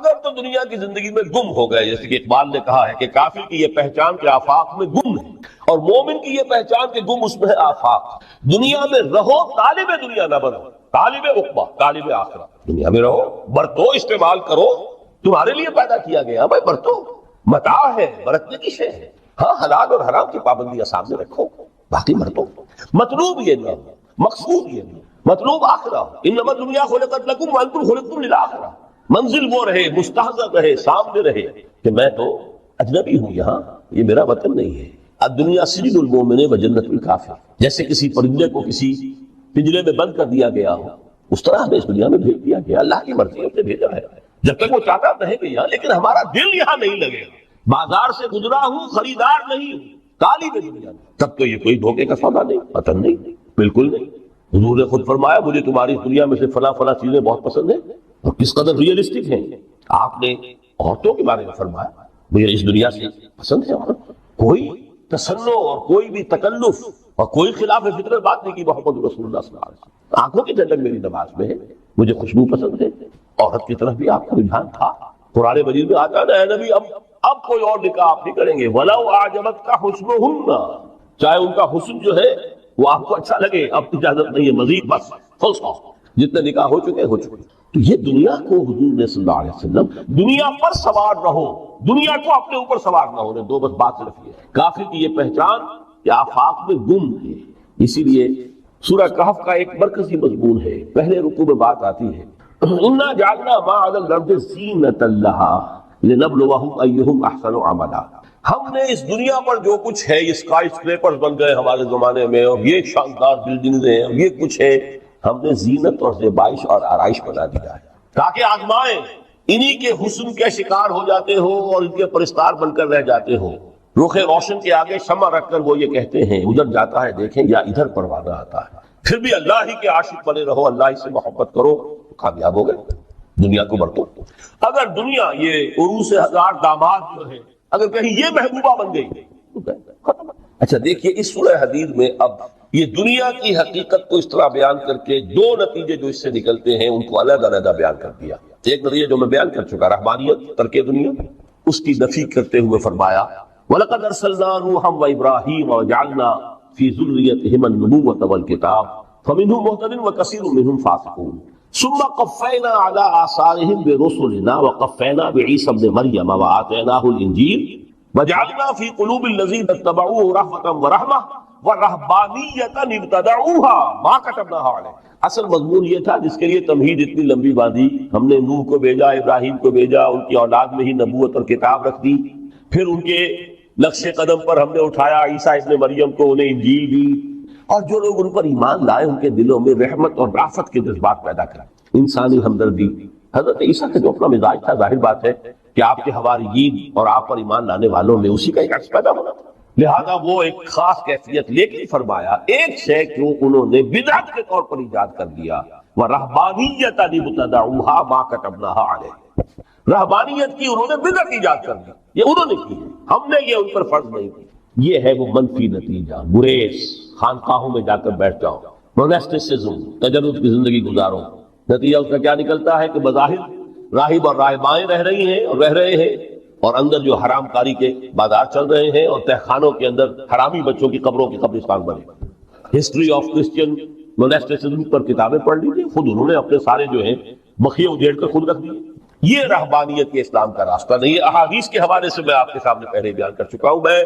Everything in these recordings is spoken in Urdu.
اگر تو دنیا کی زندگی میں گم ہو گئے، جیسے کہ اقبال نے کہا ہے کہ کافر کی یہ پہچان کے آفاق میں گم ہے، اور مومن کی یہ پہچان کے گم اس میں ہے آفاق۔ دنیا میں رہو، طالب دنیا نہ بنو، طالب عقبہ، طالب آخرہ۔ دنیا میں رہو، برتو، استعمال کرو، تمہارے لیے پیدا کیا گیا بھائی، برتو، متاع ہے، برتنے کی شے ہے، ہاں حلال اور حرام کی پابندیاں سامنے رکھو، باقی برتو۔ مطلوب یہ نہ، مقصود یہ نہ، مطلوب آخرہ، انما دنیا خلقت لکم وانتم خلقتم للآخرہ۔ منزل وہ رہے، مستحضر رہے، سامنے رہے کہ میں تو اجنبی ہوں، یہاں یہ میرا وطن نہیں ہے۔ الدنیا سجن المومن و جنت الکافر، جیسے کسی پرندے کو کسی پنجرے میں بند کر دیا گیا ہو، اس طرح ہمیں اس دنیا میں بھیج دیا گیا، اللہ کی مرضی نے بھیجا ہے۔ جب تک وہ چاہتا رہے گا یہاں، لیکن ہمارا دل یہاں نہیں لگے گا۔ بازار سے گزرا ہوں، خریدار نہیں ہوں، طالب دنیا، تب تو یہ کوئی دھوکے کا سودا نہیں، وطن نہیں، بالکل نہیں۔ حضور نے خود فرمایا مجھے تمہاری دنیا میں سے فلاں فلاں چیزیں بہت پسند ہیں، اور کس قدر ریئلسٹک ہیں۔ آپ نے عورتوں کے بارے میں فرمایا مجھے اس دنیا سے پسند ہے عورت، کوئی تصنع اور کوئی بھی تکلف اور کوئی خلاف فطرت بات نہیں کی محمد رسول اللہ صلی اللہ علیہ وسلم۔ آنکھوں کی ٹھنڈک میری نماز میں ہے، مجھے خوشبو پسند ہے، عورت کی طرف بھی آپ کا رجحان تھا۔ قرآن مجید میں آتا ہے اے نبی اب کوئی اور نکاح آپ نہیں کریں گے، وَلَوْ أَعْجَبَتْكَ حُسْنُهُنَّ، چاہے ان کا حسن جو ہے وہ آپ کو اچھا لگے، اب اجازت نہیں ہے مزید، بس فل سٹاپ، جتنے نکاح ہو چکے ہو چکے۔ تو یہ دنیا کو حضور نے صلی اللہ علیہ وسلم دنیا پر سوار رہو، دنیا کو اپنے اوپر سوار نہ ہونے دو، بس بات صرف یہ ہے۔ کافر کی یہ پہچان کہ آفاق میں گم ہے۔ اسی لیے سورہ کہف کا ایک مرکزی مضمون ہے، پہلے رکوع میں بات آتی ہے اِنَّا جَعَلْنَا مَا عَلَى الْأَرْضِ زِینَةً لَهَا لِنَبْلُوَهُمْ أَيُّهُمْ أَحْسَنُ عَمَلًا۔ ہم نے اس دنیا پر جو کچھ ہے، یہ اسکائی اسکریپرز بن گئے ہمارے زمانے میں، اور یہ شاندار بلڈنگز ہیں، اور یہ کچھ ہے، ہم نے زینت اور زیبائش اور آرائش بنا دیا ہے تاکہ آزمائیں، انہی کے حسن کے شکار ہو جاتے ہو اور ان کے پرستار بن کر رہ جاتے ہو۔ رخ روشن کے آگے شمع رکھ کر وہ یہ کہتے ہیں ادھر جاتا ہے دیکھیں یا ادھر پروانہ آتا ہے، پھر بھی اللہ ہی کے عاشق بنے رہو، اللہ ہی سے محبت کرو، کامیاب ہو گئے۔ دنیا کو برتو، اگر دنیا یہ عروس ہزار داماد جو ہے اگر کہیں یہ محبوبہ بن گئی تو ختم۔ اچھا دیکھیے اس سورہ حدید میں اب یہ دنیا کی حقیقت کو اس طرح بیان کر کے دو نتیجے جو اس سے نکلتے ہیں ان کو علیحدہ علیحدہ بیان کر دیا۔ ایک نتیجہ جو میں بیان کر چکا، رحمانیت، ترک دنیا، اس کی نفی کرتے ہوئے فرمایا وَلَقَدْ أَرْسَلْنَا نُوحًا وَإِبْرَاهِيمَ وَجَعَلْنَا فِي ذُرِّيَّتِهِمَا النُّبُوَّةَ وَالْكِتَابَ فَمِنْهُمْ مُهْتَدٍ وَكَثِيرٌ مِّنْهُمْ فَاسِقُونَ ثُمَّ قَفَّيْنَا عَلَىٰ آثَارِهِمْ بِرُسُلِنَا وَقَفَّيْنَا بِعِيسَى ابْنِ مَرْيَمَ وَآتَيْنَاهُ الْإِنجِيلَ وَجَعَلْنَا فِي قُلُوبِ الَّذِينَ اتَّبَعُوهُ رَحْمَةً وَرَحْمَةً وَرَهْبَانِيَّةً ابْتَدَعُوهَا مَا كَتَبْنَاهَا عَلَيْهِمْ۔ اصل مضمون یہ تھا جس کے لیے تمہید اتنی لمبی باندھی، ہم نے نوح کو بھیجا، ابراہیم کو بھیجا، ان کی اولاد میں ہی نبوت اور کتاب رکھ دی، پھر ان کے نقش قدم پر ہم نے اٹھایا عیسیٰ ابن مریم کو، انہیں انجیل دی، اور جو لوگ ان پر ایمان لائے ان کے دلوں میں رحمت اور رافت کے جذبات پیدا کرے، انسانی ہمدردی۔ حضرت عیسیٰ کا جو اپنا مزاج تھا، ظاہر بات ہے کہ آپ کے حواریین اور آپ پر ایمان لانے والوں میں اسی کا ایک عکس پیدا ہونا تھا، لہذا وہ ایک خاص کیفیت، لیکن فرمایا ایک شے کیوں انہوں نے بدعت کے طور پر ایجاد کر دیا، وَرَهْبَانِيَّةً ابْتَدَعُوهَا مَا كَتَبْنَاهَا عَلَيْهِمْ، رہبانیت کی انہوں نے بدعت ایجاد کر دی، یہ انہوں نے کی ہے، ہم نے یہ ان پر فرض نہیں کی۔ یہ ہے وہ منفی نتیجہ، گریز، خانقاہوں میں جا کر بیٹھ جاؤ، موناسٹسزم، تجرد کی زندگی گزارو، نتیجہ اس کا کیا نکلتا ہے کہ بظاہر راہب اور راہبائیں رہ رہی ہیں اور رہ رہے ہیں، اور اندر جو حرام کاری کے بازار چل رہے ہیں، اور تہخانوں کے اندر حرامی بچوں کی قبروں کے قبرستان بنے۔ ہسٹری آف کرسچین موناسٹسزم پر کتابیں پڑھ لیجیے، خود انہوں نے اپنے سارے جو ہیں مکھیے اجیڑ کر خود رکھ دیے۔ یہ رہبانیت کے اسلام کا راستہ نہیں ہے۔ احادیث کے حوالے سے میں آپ کے سامنے پہلے بیان کر چکا ہوں، میں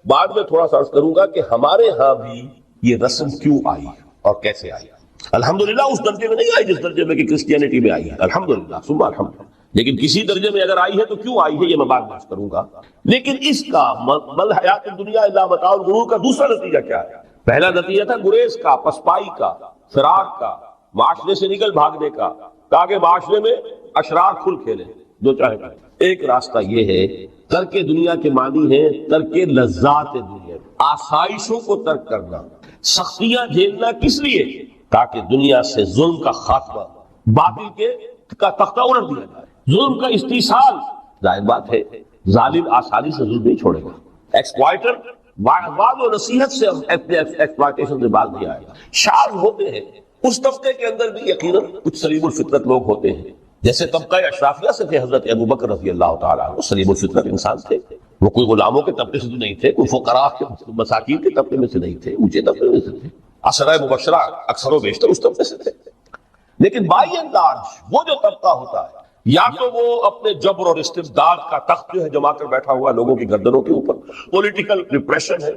بعد میں تھوڑا سا عرض کروں گا کہ ہمارے ہاں بھی یہ رسم کیوں آئی اور کیسے آئی۔ الحمدللہ اس درجے میں نہیں آئی جس درجے میں کہ کرسچینٹی میں آئی ہے، الحمدللہ ثم الحمدللہ، لیکن کسی درجے میں اگر آئی ہے تو کیوں آئی ہے یہ میں بعد میں عرض کروں گا۔ لیکن اس کا مل حیات الدنیا الا متاع الغرور کا دوسرا نتیجہ کیا ہے؟ پہلا نتیجہ تھا گریز کا، پسپائی کا، فراق کا، معاشرے سے نکل بھاگنے کا، تاکہ معاشرے میں اشرار کھل کھیلے جو چاہے کرے۔ ایک راستہ یہ ہے، ترک دنیا کے معنی ہے ترک لذات دنیا، آسائشوں کو ترک کرنا، سختیاں جھیلنا، کس لیے؟ تاکہ دنیا سے ظلم کا خاتمہ، باطل کے کا تختہ الٹ دیا جائے، ظلم کا استیصال۔ ظاہر بات ہے ظالم آسانی سے ظلم نہیں چھوڑے گا، ایکسپلائٹر وعظ و نصیحت سے اپنے ایکسپلائٹیشن سے باز نہیں آئے گا۔ شاذ ہوتے ہیں اس طبقے کے اندر بھی، یقیناً کچھ سلیم الفطرت لوگ ہوتے ہیں جیسے طبقہ اشرافیہ سے تھے حضرت ابو بکر رضی اللہ تعالیٰ عنہ، سلیم الفطرت انسان تھے، وہ کوئی غلاموں کے طبقے سے تو نہیں تھے، کوئی فقراء کے مساکین کے طبقے میں سے نہیں تھے، اونچے طبقے میں سے تھے، عشرہ مبشرہ اکثر و بیشتر اس طبقے سے تھے۔ لیکن بائی اینڈ لارج وہ جو طبقہ ہوتا ہے، یا تو وہ اپنے جبر اور استبداد کا تخت جو ہے جما کر بیٹھا ہوا لوگوں کی گردنوں کے اوپر، پولیٹیکل ریپریشن ہے،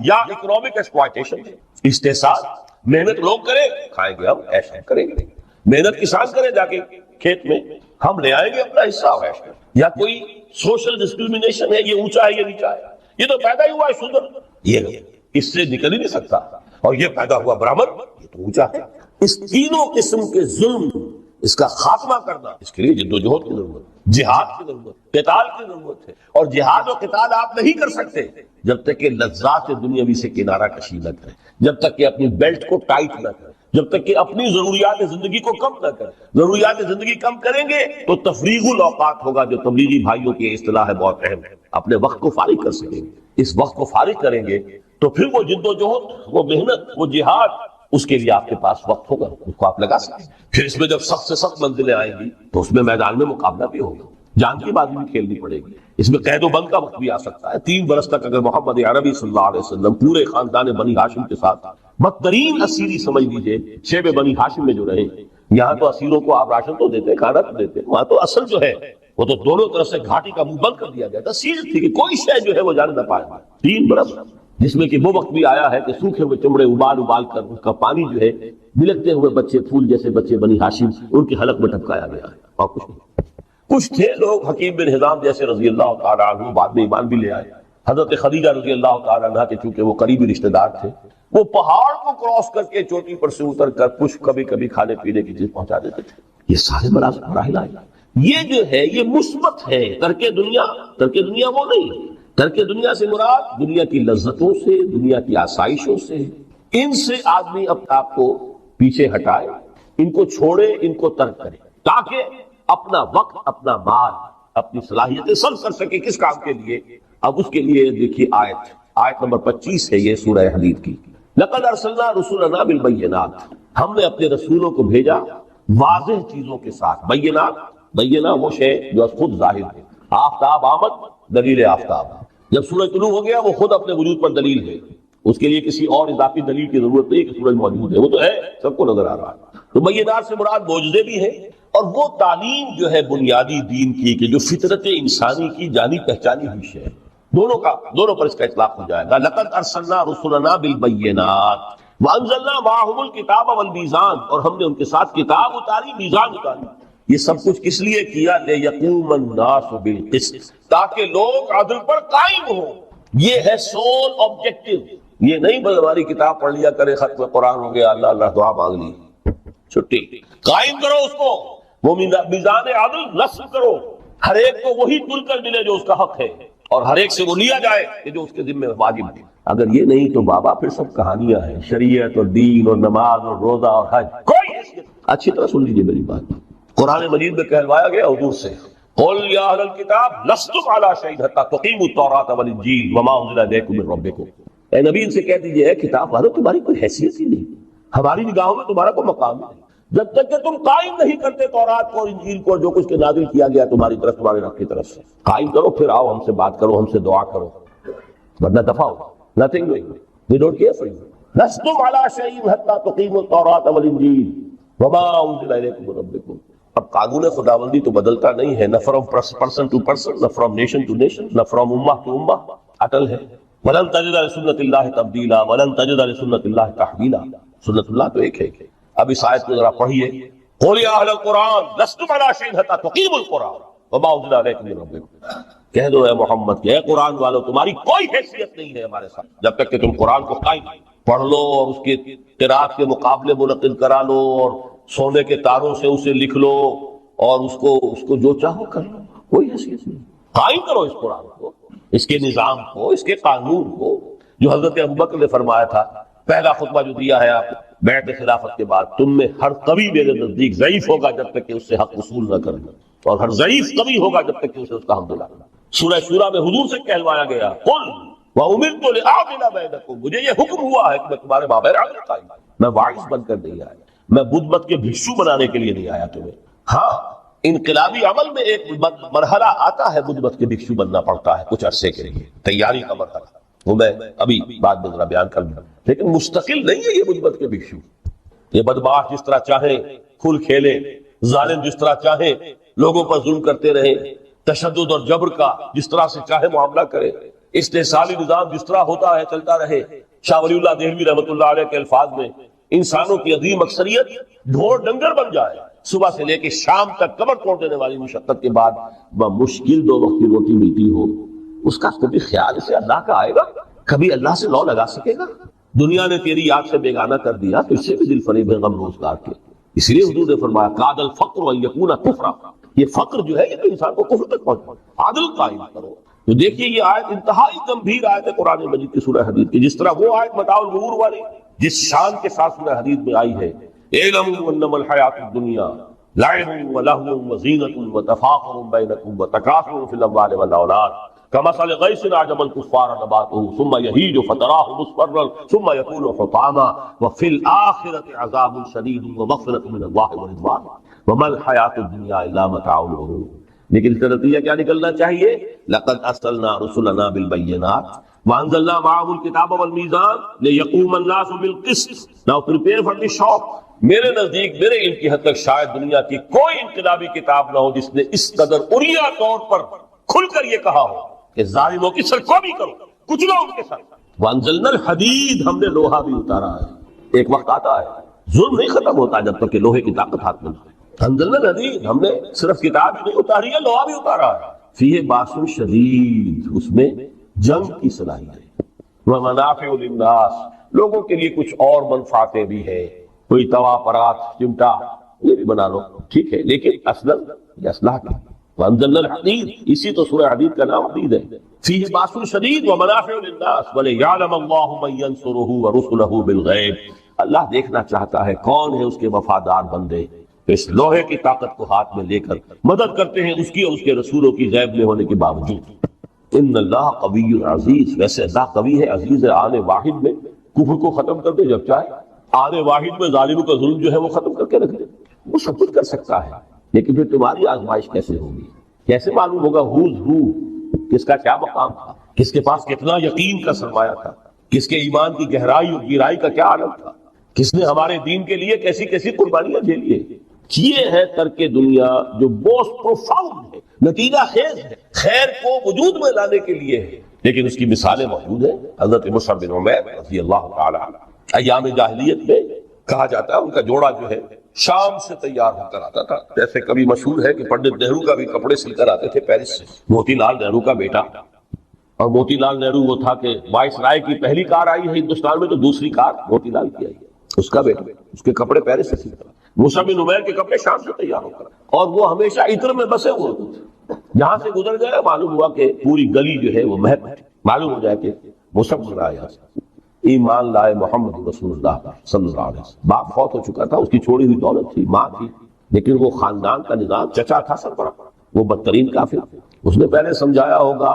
یا اکنامک ایکسپلائٹیشن ہے، استحصال، محنت لوگ کریں کھائیں گے، ہم ایش کریں گے، محنت کسان کرے جا کے کھیت میں، ہم لے آئیں گے اپنا حصہ ایش کر، یا کوئی سوشل ڈسکریمنیشن ہے، یہ اونچا ہے یہ نیچا ہے، یہ تو پیدا ہی ہوا ہے شودر، یہ اس سے نکل ہی نہیں سکتا، اور یہ پیدا ہوا برہمن، یہ تو اونچا ہے۔ اس تینوں قسم کے ظلم، اس کا خاتمہ کرنا، اس کے لیے جد و جہد کی ضرورت، جہاد کی ضرورت، قتال کی ضرورت ہے، اور جہاد و قتال آپ نہیں کر سکتے جب تک کہ لذات دنیاوی سے کنارہ کشی نہ کریں، جب تک کہ اپنی بیلٹ کو ٹائٹ نہ کریں، جب تک کہ اپنی ضروریات زندگی کو کم نہ کریں۔ ضروریات زندگی کم کریں گے تو تفریغ الاوقات ہوگا، جو تبلیغی بھائیوں کی اصطلاح ہے بہت اہم ہے، اپنے وقت کو فارغ کر سکیں گے۔ اس وقت کو فارغ کریں گے تو پھر وہ جد و جہد، وہ محنت، وہ جہاد، اس کے لیے آپ کے پاس وقت ہوگا، اس کو آپ لگا سکیں۔ پھر اس میں جب سخت سے سخت منزلیں آئیں گی تو اس میں میدان میں مقابلہ بھی ہوگا، جان کی بازی بھی کھیلنی پڑے گی، اس میں قید و بند کا وقت بھی آ سکتا ہے۔ 3 برس تک اگر محمد عربی صلی اللہ علیہ وسلم پورے خاندان بنی ہاشم کے ساتھ بدترین اسیری سمجھ لیجئے شیب بنی ہاشم میں جو رہے، یہاں تو اسیروں کو آپ راشن تو دیتے، کھانا تو دیتے، وہاں تو اصل جو ہے وہ تو دونوں طرف سے گھاٹی کا منہ بند کر دیا گیا تھا، سیل تھی کہ کوئی شے جو ہے وہ جان نہ پائے۔ 3 برس، جس میں کہ وہ وقت بھی آیا ہے کہ سوکھے ہوئے چمڑے ابال ابال کر اس کا پانی جو ہے بلکتے ہوئے بچے، پھول جیسے بچے بنی ہاشم، ان کے حلق میں ٹپکایا گیا ہے، اور کچھ نہیں۔ کچھ تھے لوگ حکیم بن حزام جیسے رضی اللہ تعالیٰ عنہ، بعد میں ایمان بھی لے آئے۔ حضرت خدیجہ رضی اللہ تعالیٰ عنہ کے چونکہ وہ قریبی رشتہ دار تھے، وہ پہاڑ کو کراس کر کے چوٹی پر سے اتر کر کچھ کبھی کبھی کھانے پینے کی چیز پہنچا دیتے تھے۔ یہ سارے مراحل آئے، یہ جو ہے یہ مثبت ہے۔ ترک دنیا وہ نہیں، ترک دنیا سے مراد دنیا کی لذتوں سے، دنیا کی آسائشوں سے، ان سے آدمی اپنے آپ کو پیچھے ہٹائے، ان کو چھوڑے، ان کو ترک کرے، تاکہ اپنا وقت، اپنا مال، اپنی صلاحیتیں صرف کر سکے۔ کس کام کے لیے؟ اب اس کے لیے دیکھیے آیت نمبر 25 ہے یہ سورہ حدید کی۔ لقد ارسلنا رسولنا بالبینات، ہم نے اپنے رسولوں کو بھیجا واضح چیزوں کے ساتھ۔ بینہ وہ شے جو خود ظاہر ہے، آفتاب آمد، دلیل آفتاب، جب سورج طلوع ہو گیا وہ خود اپنے وجود پر دلیل ہے، اس کے لیے کسی اور اضافی دلیل کی ضرورت نہیں کہ سورج موجود ہے، وہ تو ہے، سب کو نظر آ رہا ہے۔ تو بینات سے مراد معجزے بھی ہے، اور وہ تعلیم جو ہے بنیادی دین کی کہ جو فطرت انسانی کی جانی پہچانی ہوئی ہے، دونوں پر اس کا اطلاق ہو جائے گا۔ لقد ارسلنا رسلنا بالبینات وانزلنا معهم الکتاب والمیزان، اور ہم نے ان کے ساتھ کتاب اتاری، میزان اتاری۔ یہ سب کچھ کس لیے کیا؟ لیقوم الناس بالقسط، تاکہ لوگ عدل پر قائم ہوں۔ یہ ہے سول آبجیکٹو، یہ نہیں بس ہماری کتاب پڑھ لیا کرے، ختم قرآن ہو گیا، اللہ اللہ دعا مانگ لی، چھٹی۔ قائم کرو اس کو، وہ میزان عدل نصب کرو، ہر ایک کو وہی تل کر ملے جو اس کا حق ہے، اور ہر ایک سے وہ لیا جائے کہ جو اس کے ذمہ واجب ہے۔ اگر یہ نہیں تو بابا پھر سب کہانیاں ہیں، شریعت اور دین اور نماز اور روزہ اور حج، کوئی حیثیت۔ اچھی طرح سن لیجیے میری بات، قرآن مجید میں کہلوایا گیا حضور سے، قل یا اہل الکتاب لستم علی شیء حتی تقیموا التوراۃ والانجیل وما انزل الیکم من ربکم۔ اے نبی ان سے کہہ دیجئے، اے کتاب والو تمہاری کوئی حیثیت ہی نہیں، ہماری نگاہوں میں تمہارا کوئی مقام نہیں، جب تک کہ تم قائم نہیں کرتے تورات کو اور انجیل کو، جو کچھ کے نازل کیا گیا تمہاری طرف، تمہارے رب کی طرف سے۔ قائم کرو، پھر آؤ ہم سے بات کرو، ہم سے دعا کرو، ورنہ دفع ہو۔ Nothing doing. We don't care for you. لستم علی شیء حتی تقیموا التوراۃ والانجیل وما انزل الیکم من ربکم۔ اب قانون خداوندی تو بدلتا نہیں ہے، نہ فرام پرسن ٹو پرسن، نہ فرام نیشن ٹو نیشن، نہ فرام امہ ٹو امہ، اٹل ہے۔ ولن تجد لسنت اللہ تبدیلا ولن تجد لسنت اللہ تحویلا۔ سنت اللہ تو ایک ہے۔ اب اس آیت کو ذرا پڑھیے، قل یا اہل القرآن لستم علی شیء حتی تقیموا القرآن وما انزل الیکم من ربکم۔ کہہ دو اے محمد کہ اے قرآن والو تمہاری کوئی حیثیت نہیں ہے ہمارے ساتھ جب تک کہ تم قرآن کو قائم پڑھ لو اور اس کے قراءت کے مقابلے منعقد کرا لو اور سونے کے تاروں سے اسے لکھ لو اور اس کو جو چاہو کر لو، کوئی حیثیت نہیں۔ قائم کرو اس قرآن کو، اس کے نظام کو، اس کے قانون کو، جو حضرت ابوبکر نے فرمایا تھا، پہلا خطبہ جو دیا ہے آپ بیعت خلافت کے بعد، تم میں ہر قوی میرے نزدیک ضعیف ہوگا جب تک کہ اس سے حق وصول نہ کرنا، اور ہر ضعیف قوی ہوگا جب تک کہ اسے اس کا حق دلانا۔ سورہ شورى میں حضور سے کہلوایا گیا، قل وَأُمِرْتُ لِأَعْدِلَ بَيْنَكُمْ، مجھے یہ حکم ہوا ہے کہ میں تمہارے مابین عدل قائم کروں۔ میں واعظ بن کر نہیں آیا، میں بدھ مت کے بھکشو بنانے کے لیے نہیں آیا تمہیں۔ ہاں انقلابی عمل میں ایک مرحلہ آتا ہے، بدمت کے بھکشو بننا پڑتا ہے کچھ عرصے کے لیے، تیاری کا مرحلہ، وہ میں ابھی بعد میں ذرا بیان کر دوں، لیکن مستقل نہیں ہے یہ بدمت کے بھکشو۔ یہ بدمعاش جس طرح چاہیں کھل کھیلے، ظالم جس طرح چاہیں لوگوں پر ظلم کرتے رہے، تشدد اور جبر کا جس طرح سے چاہے معاملہ کرے، استحصالی نظام جس طرح ہوتا ہے چلتا رہے۔ شاہ ولی اللہ دہلوی رحمۃ اللہ علیہ کے الفاظ میں انسانوں کی عظیم اکثریت ڈھور ڈنگر بن جائے، صبح سے لے کے شام تک کمر توڑ دینے والی مشقت کے بعد بمشکل 2 وقت کی روٹی ملتی ہو، اس کا کبھی خیال سے اللہ کا آئے گا؟ کبھی اللہ سے لو لگا سکے گا؟ دنیا نے تیری یاد سے بیگانہ کر دیا تو اس سے بھی دل فریب ہے غم روزگار کے۔ اس لیے حضور نے فرمایا قاد الفقر ان یکون کفرا، یہ فقر جو ہے یہ تو انسان کو کفر تک پہنچا، عدل قائم کرو۔ تو دیکھیے یہ آیت انتہائی گمبھیر آیت ہے قرآن مجید کی سورہ حدید کی، جس طرح وہ آیت متاع الغرور والی جس شان کے ساتھ سورہ حدید میں آئی ہے، اعلموا انما الحیات الدنیا لعب ولہو وزینۃ وتفاخر بینکم وتکاثر فی الاموال والاولاد کمثل غیث اعجب الکفار نباتہ ثم یہیج فتراہ مصفرا ثم یکون حطاما وفی الآخرۃ عذاب شدید ومغفرۃ من اللہ ورضوان وما الحیات الدنیا الا متاع الغرور۔ لیکن اس کا نتیجہ کیا نکلنا چاہیے؟ لقد ارسلنا رسلنا بالبینات وانزلنا معهم الکتاب والمیزان لیقوم الناس بالقسط۔ Now prepare for the shock۔ میرے نزدیک میرے علم کی حد تک شاید دنیا کی کوئی انقلابی کتاب نہ ہو جس نے اس قدر عریاں طور پر کھل کر یہ کہا ہو کہ ظالموں کی سرکوبی کرو، کچلو ان کے ساتھ۔ وانزلنا الحدید، ہم نے لوہا بھی اتارا ہے۔ ایک وقت آتا ہے ظلم نہیں ختم ہوتا جب تک کہ لوہے کی طاقت ہاتھ میں نہ آئے۔ انزلنا الحدید، ہم نے صرف کتاب ہی نہیں اتاری ہے، لوہا بھی اتارا ہے۔ فیہ باس شدید، اس میں جنگ کی صلاحیت ہے۔ ومنافع للناس، لوگوں کے لیے کچھ اور منفعتیں بھی ہے، کوئی توا پرات چمٹا یہ بھی بنا لو، ٹھیک ہے، لیکن اصلا یہ اصلاح کی۔ وانزلنا الحدید، اسی تو سورہ حدید کا نام حدید ہے۔ فیہ باس شدید ومنافع للناس ولیعلم اللہ من ینصرہ ورسلہ بالغیب، اللہ دیکھنا چاہتا ہے کون ہے اس کے وفادار بندے اس لوہے کی طاقت کو ہاتھ میں لے کر مدد کرتے ہیں اس کی اور اس کے رسولوں کی غیب میں ہونے کے باوجود۔ ان اللہ قوی عزیز، ویسے اللہ قوی ہے، عزیز ہے، آنے واحد میں کفر کو ختم کر دے جب چاہے، آنے واحد میں ظالموں کا ظلم جو ہے وہ ختم کر کے رکھ دے، وہ سب کچھ کر سکتا ہے۔ لیکن پھر تمہاری آزمائش کیسے ہوگی؟ کیسے معلوم ہوگا ہوز ہو، کس کا کیا مقام تھا، کس کے پاس کتنا یقین کا سرمایہ تھا، کس کے ایمان کی گہرائی اور گہرائی کا کیا عالم تھا، کس نے ہمارے دین کے لیے کیسی کیسی قربانیاں جھیلی ہیں۔ یہ ہے ترک دنیا جو موسٹ پروفاؤنڈ ہے، نتیجہ خیز ہے، خیر کو وجود میں لانے کے لیے ہے، لیکن اس کی مثالیں موجود ہیں۔ حضرت مصعب بن عمیر رضی اللہ تعالی عنہ، ایام جاہلیت میں کہا جاتا ہے ان کا جوڑا جو ہے شام سے تیار ہو کر آتا تھا، جیسے کبھی مشہور ہے کہ پنڈت نہرو کا بھی کپڑے سل کر آتے تھے پیرس سے، موتی لال نہرو کا بیٹا، اور موتی لال نہرو وہ تھا کہ وائس رائے کی پہلی کار آئی ہے ہندوستان میں تو دوسری کار موتی لال کی آئی ہے، اس کا بیٹا، اس کے کپڑے پیرس سے سل کر، مصعب بن عمیر کے کپڑے شام سے تیار ہو کر، اور وہ ہمیشہ عطر میں بسے ہوئے تھے، جہاں سے گزر گئے معلوم ہوا کہ پوری گلی جو ہے وہ مہک، معلوم ہو جائے کہ مصعب گزرا یہاں سے۔ ایمان لائے محمد رسول اللہ صلی اللہ علیہ وسلم، باپ فوت ہو چکا تھا، اس کی چھوڑی ہوئی دولت تھی، ماں تھی، لیکن وہ خاندان کا نظام، چچا تھا سربراہ، وہ بدترین کافر، اس نے پہلے سمجھایا ہوگا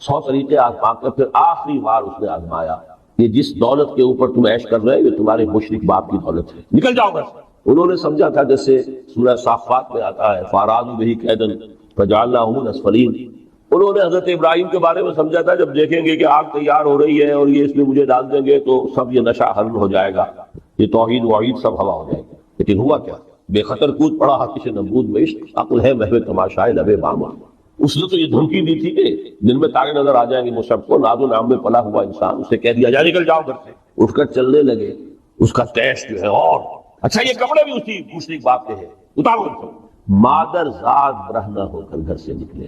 100 طریقے آزما کر پھر آخری بار اس نے آزمایا کہ جس دولت کے اوپر تم عیش کر رہے ہو یہ تمہارے مشرک باپ کی دولت ہے، نکل جاؤ گھر سے۔ انہوں نے سمجھا تھا جیسے سورہ صافات میں آتا ہے فَأَرَادُوا بِهِ كَيْدًا فَجَعَلْنَاهُمُ الْأَسْفَلِينَ، انہوں نے حضرت ابراہیم کے بارے میں سمجھا تھا جب دیکھیں گے کہ آگ تیار ہو رہی ہے اور یہ اس میں مجھے ڈال دیں گے تو سب یہ نشہ حل ہو جائے گا، یہ توحید وعید سب ہوا ہو جائے گی، لیکن ہوا کیا؟ بے خطر کود پڑا حقیش نمرود میں عشق، عقل ہے محو تماشائے لبے باما۔ اس نے تو یہ دھمکی دی تھی کہ دن میں تارے نظر آ جائیں گے مصعب کو، ناز و نام میں پلا ہوا انسان، اسے کہہ دیا جا نکل جاؤ گھر سے، اٹھ کر چلنے لگے، اس کا ٹیسٹ جو ہے اور اچھا یہ کپڑے بھی اسی مشرک باپ کے ہیں، اتارو ان کو، مادر ذات برہنہ ہو کر گھر سے نکلے،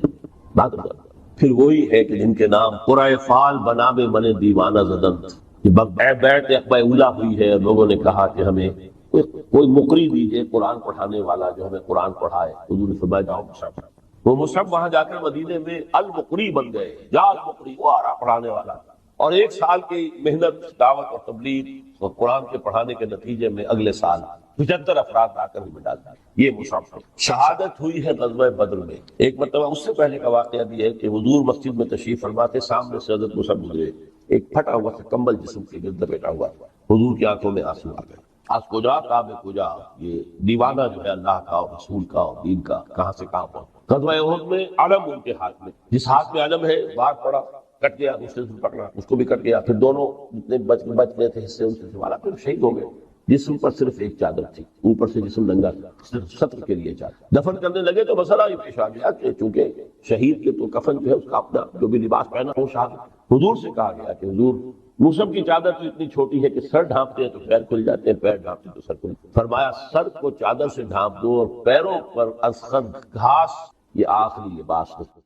مادر ذات، پھر وہی ہے کہ جن کے نام قرائے فال بنا میں من دیوانہ زدن، بیعت عقبہ اولا ہوئی ہے، لوگوں نے کہا کہ ہمیں کوئی مقری دیجئے قرآن پڑھانے والا جو ہمیں قرآن پڑھائے، حضور نے فرمایا جاؤ مصعب، وہ مصعب وہاں جا کر مدینے میں المقری بن گئے، جا المقری، وہ آ رہا پڑھانے والا، اور 1 سال کی محنت دعوت اور تبلیغ اور قرآن کے پڑھانے کے نتیجے میں اگلے سال 75 افراد آ کر بھی ڈال دیا۔ یہ مصعب شہادت ہوئی ہے غزوہ بدر میں۔ ایک مرتبہ اس سے پہلے کا واقعہ بھی ہے کہ حضور مسجد میں تشریف فرما تھے، سامنے سے حضرت مصعب گزرے، ایک پھٹا ہوا تھا کمبل جسم کے گرد لپیٹا ہوا، حضور کی آنکھوں میں آنسو آ گئے، آج کجا کعب کجا، یہ دیوانہ جو ہے اللہ کا اور رسول کا اور دین کا کہاں سے کہاں پہنچا۔ غزوہ احد میں علم ان کے ہاتھ میں، جس ہاتھ میں علم ہے بار پڑا کٹ گیا، دوسرے سے پکڑا اس کو بھی کٹ گیا، پھر دونوں جتنے بچ گئے تھے حصے ان سے سنبھالا، پھر شہید ہو گئے۔ جسم پر صرف ایک چادر تھی، اوپر سے جسم ننگا تھا، صرف سطر کے لیے چادر۔ دفن کرنے لگے تو مسئلہ یہ پیش آ گیا کہ چونکہ شہید کے تو کفن جو ہے اس کا اپنا جو بھی لباس پہنا وہ شاہد، حضور سے کہا گیا کہ حضور موسم کی چادر تو اتنی چھوٹی ہے کہ سر ڈھانپتے ہیں تو پیر کھل جاتے ہیں، پیر ڈھانپتے ہیں تو سر کھل۔ فرمایا سر کو چادر سے ڈھانپ دو اور پیروں پر اذخر گھاس، یہ آخری لباس ہے۔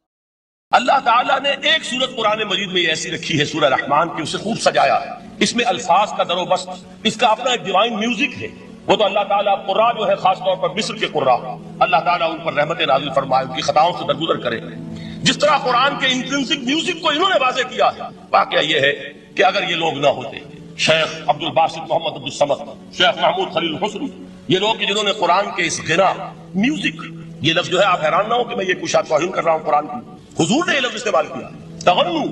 اللہ تعالیٰ نے ایک سورت قرآن مجید میں ایسی رکھی ہے سورہ رحمان کی، اسے خوب سجایا ہے، اس میں الفاظ کا در و بست، اس کا اپنا ایک ڈیوائن میوزک ہے۔ وہ تو اللہ تعالیٰ قراء جو ہے خاص طور پر مصر کے قراء، اللہ تعالیٰ ان پر رحمت نازل فرمائے، ان کی خطاؤں سے درگزر کرے۔ جس طرح قرآن کے انٹرنسک میوزک کو انہوں نے واضح کیا ہے، واقعہ یہ ہے کہ اگر یہ لوگ نہ ہوتے، شیخ عبد الباسط محمد عبد الصمد، شیخ محمود خلیل الحسنی، یہ لوگ جنہوں نے قرآن کے اس غنا میوزک، یہ لفظ جو ہے آپ حیران نہ ہو کہ میں یہ کچھ توہین کر رہا ہوں قرآن کی، حضور نے یہ لفظ استعمال کیا تغنو،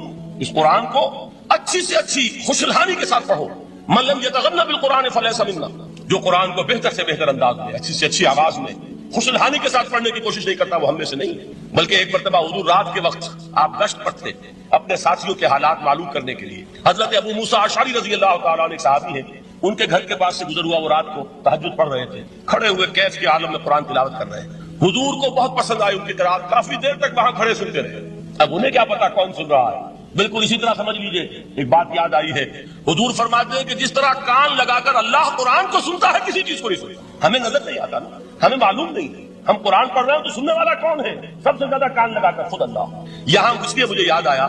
اس قرآن کو اچھی سے اچھی خوشلہانی کے ساتھ پڑھو۔ من لم یتغن بالقرآن فلیس منا، جو قرآن کو بہتر سے بہتر انداز میں، اچھی سے اچھی آواز میں خوشلہانی کے ساتھ پڑھنے کی کوشش نہیں کرتا وہ ہم میں سے نہیں ہے۔ بلکہ ایک مرتبہ حضور رات کے وقت آپ گشت پر تھے اپنے ساتھیوں کے حالات معلوم کرنے کے لیے۔ حضرت ابو موسیٰ اشعری رضی اللہ تعالیٰ عنہ ایک صحابی ہیں، ان کے گھر کے پاس سے گزر ہوا، وہ رات کو تہجد پڑھ رہے تھے، کھڑے ہوئے کیف کے عالم میں قرآن تلاوت کر رہے ہیں۔ حضور کو بہت پسند آئی ان کی قرات، کافی دیر تک وہاں کھڑے سنتے رہے۔ اب انہیں کیا پتا کون سن رہا ہے، بالکل اسی طرح سمجھ لیجئے ایک بات یاد آئی ہے، حضور فرماتے ہیں کہ جس طرح کان لگا کر اللہ قرآن کو سنتا ہے کسی چیز کو نہیں سنتا، ہمیں نظر نہیں آتا نا، ہمیں معلوم نہیں ہے، ہم قرآن پڑھ رہے ہیں تو سننے والا کون ہے؟ سب سے زیادہ کان لگا کر خود اللہ۔ یہاں اس لیے مجھے یاد آیا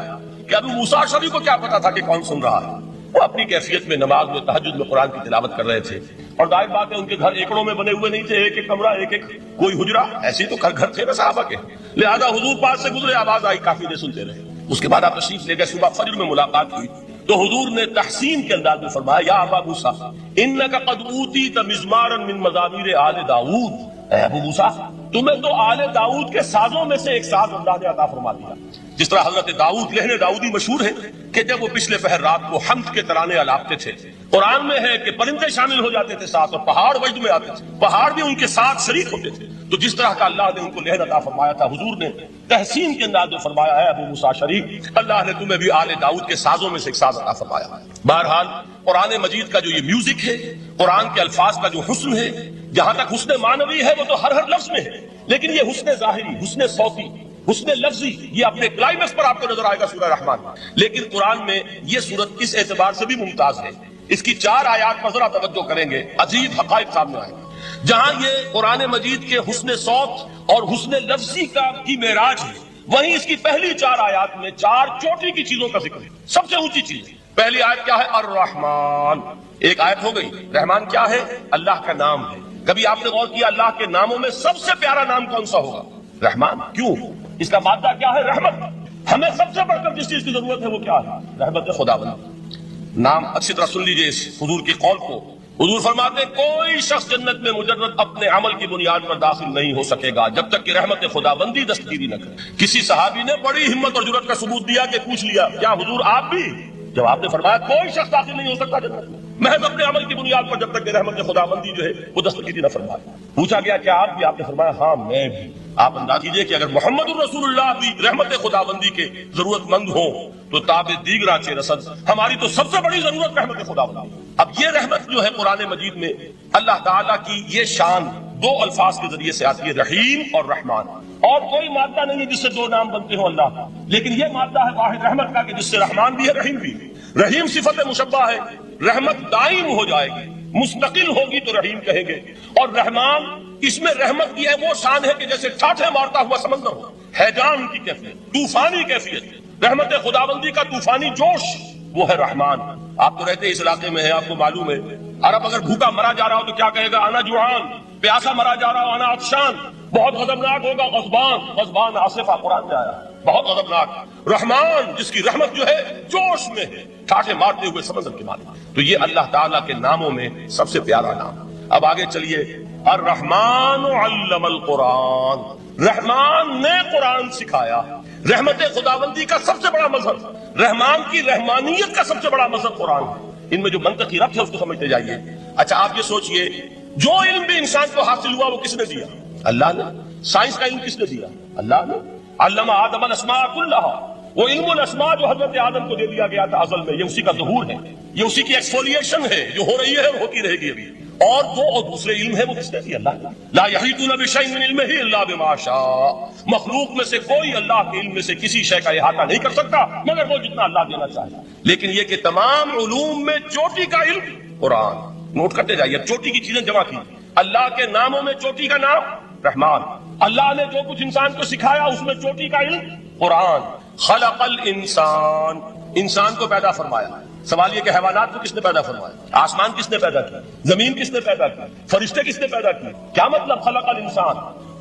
کہ ابو موسیٰ اشعری کو کیا پتا تھا کہ کون سن رہا ہے، وہ اپنی کیفیت میں نماز میں تہجد میں قرآن کی تلاوت کر رہے تھے، اور ظاہر بات ہے ان کے گھر ایکڑوں میں بنے ہوئے نہیں تھے، ایک ایک کمرہ، ایک ایک کوئی حجرہ، ایسے تو گھر تھے نا صحابہ کے، لہذا حضور پاس سے گزرے، آواز آئی، کافی دیر سنتے رہے۔ اس کے بعد آپ تشریف لے گئے، صبح فجر میں ملاقات ہوئی تو حضور نے تحسین کے انداز میں فرمایا، یا ابا موسیٰ انک قد اوتیت مزمارا من مزامیر آل داؤد، اے ابو موسیٰ تمہیں تو آل داؤد کے سازوں میں سے ایک ساز اللہ نے عطا فرما دیا۔ جس طرح حضرت داؤد لہن داؤدی مشہور ہے کہ جب وہ پچھلے پہر رات کو حمد کے ترانے الاپتے تھے، قرآن میں ہے کہ پرندے شامل ہو جاتے تھے ساتھ، اور پہاڑ وجد میں آتے تھے، پہاڑ بھی ان کے ساتھ شریک ہوتے تھے۔ تو جس طرح کا اللہ نے ان کو لہن عطا فرمایا تھا، حضور نے تحسین کے انداز میں فرمایا، ہے ابو موسیٰ اشعری اللہ نے تمہیں بھی آل داؤد کے سازوں میں سے ایک ساز عطا فرمایا۔ بہرحال قرآن مجید کا جو یہ میوزک ہے، قرآن کے الفاظ کا جو حسن ہے، جہاں تک حسن معنوی ہے وہ تو ہر لفظ میں ہے، لیکن یہ حسن ظاہری، حسن صوتی، حسن لفظی، یہ اپنے کلائمیکس پر آپ کو نظر آئے گا سورہ رحمان۔ لیکن قرآن میں یہ سورت اس اعتبار سے بھی ممتاز ہے، اس کی 4 آیات پر ذرا توجہ کریں گے، عجیب حقائق سامنے آئیں گے۔ جہاں یہ قرآن مجید کے حسن صوت اور حسن لفظی کی معراج ہے، وہیں اس کی پہلی 4 آیات میں 4 چوٹی کی چیزوں کا ذکر ہے، سب سے اونچی چیز ہے۔ پہلی آیت کیا ہے؟ الرحمن، ایک آیت ہو گئی۔ رحمان کیا ہے؟ اللہ کا نام ہے۔ کبھی آپ نے غور کیا اللہ کے ناموں میں سب سے پیارا نام کون سا ہوگا؟ رحمان۔ کیوں؟ اس کا مادہ کیا ہے؟ رحمت۔ ہمیں سب سے بڑھ کر جس چیز کی ضرورت ہے وہ کیا ہے؟ رحمت خداوند۔ نام اچھی طرح سن لیجئے اس حضور کی قول کو۔ حضور فرماتے ہیں کوئی شخص جنت میں مجرد اپنے عمل کی بنیاد پر داخل نہیں ہو سکے گا جب تک کہ رحمت خداوندی دستگیری نہ کرے۔ کسی صحابی نے بڑی ہمت اور جرأت کا ثبوت دیا کہ پوچھ لیا، کیا حضور آپ بھی؟ جب آپ نے فرمایا کوئی شخص داخل نہیں ہو سکتا جنت میں محض اپنے عمل کی بنیاد پر جب تک کہ رحمت خداوندی جو ہے وہ دستگیری نہ فرمائے۔ پوچھا گیا کیا آپ بھی؟ آپ نے فرمایا ہاں میں بھی۔ آپ انداز کیجئے کہ اگر محمد الرسول اللہ بھی رحمت خداوندی کے ضرورت مند ہوں تو تاب دیگرہ چے رسد، ہماری تو سب سے بڑی ضرورت رحمت خداوندی۔ اب یہ رحمت جو ہے قرآن مجید میں اللہ تعالیٰ کی یہ شان 2 الفاظ کے ذریعے سے آتی ہے، رحیم اور رحمان، اور کوئی مادہ نہیں ہے جس سے 2 نام بنتے ہوں اللہ کا، لیکن یہ مادہ ہے واحد رحمت کا کہ جس سے رحمان بھی ہے رحیم بھی ہے۔ رحیم صفت مشبہ ہے، رحمت دائم ہو جائے گی، مستقل ہوگی تو رحیم کہیں گے، اور رحمان اس میں رحمت کی ہے وہ شان ہے کہ جیسے ٹھاٹھے مارتا ہوا سمندر ہو، ہیجان کی کیفیت، طوفانی کیفیت، رحمت خداوندی کا طوفانی جوش، وہ ہے رحمان۔ آپ تو رہتے اس علاقے میں ہیں، آپ کو معلوم ہے عرب اگر بھوکا مرا جا رہا ہو تو کیا کہے گا؟ انا جوعان۔ پیاسا مرا جا رہا ہو انا عطشان۔ بہت غضبناک ہوگا غضبان، غضبان آصفہ قرآن میں آیا، بہت غضبناک۔ رحمان جس کی رحمت جو ہے جوش میں ہے، ٹھاٹھے مارتے ہوئے سمندر کے مالک۔ تو یہ اللہ تعالیٰ کے ناموں میں سب سے پیارا نام۔ اب آگے چلیے، الرحمن علم القرآن، رحمان نے قرآن سکھایا۔ رحمت خداوندی کا سب سے بڑا مظہر، رحمان کی رحمانیت کا سب سے بڑا مظہر قرآن ہے۔ ان میں جو منطقی ربط ہے اس کو سمجھتے جائیے. اچھا آپ یہ سوچئے جو علم بھی انسان کو حاصل ہوا وہ کس نے دیا؟ اللہ نے. سائنس کا علم کس نے دیا؟ اللہ نے. علم آدم الاسماء کلھا، وہ علم الاسماء جو حضرت آدم کو دے دیا گیا تھا ازل میں، یہ اسی کا ظہور ہے، یہ اسی کی ایکسفولیشن ہے جو ہو رہی ہے اور ہوتی رہے گی ابھی. اور دوسرے علم ہے وہ کس نے دیا؟ اللہ نے. لا یحیطون بشیء من علمہ الا بما شاء. مخلوق میں سے کوئی اللہ کے علم میں سے کسی شے کا احاطہ نہیں کر سکتا مگر وہ جتنا اللہ دینا چاہے. لیکن یہ کہ تمام علوم میں چوٹی کا علم قرآن. نوٹ کرتے جائیے، چوٹی کی چیزیں جمع کی. اللہ کے ناموں میں چوٹی کا نام رحمان. اللہ نے جو کچھ انسان کو سکھایا اس میں چوٹی کا علم قرآن. خلق الانسان، انسان کو پیدا فرمایا. سوال یہ کہ حیوانات کو کس نے پیدا فرمایا؟ آسمان کس نے پیدا کیا؟ زمین کس نے پیدا کی؟ فرشتے کس نے پیدا کی؟ کیا مطلب خلق الانسان؟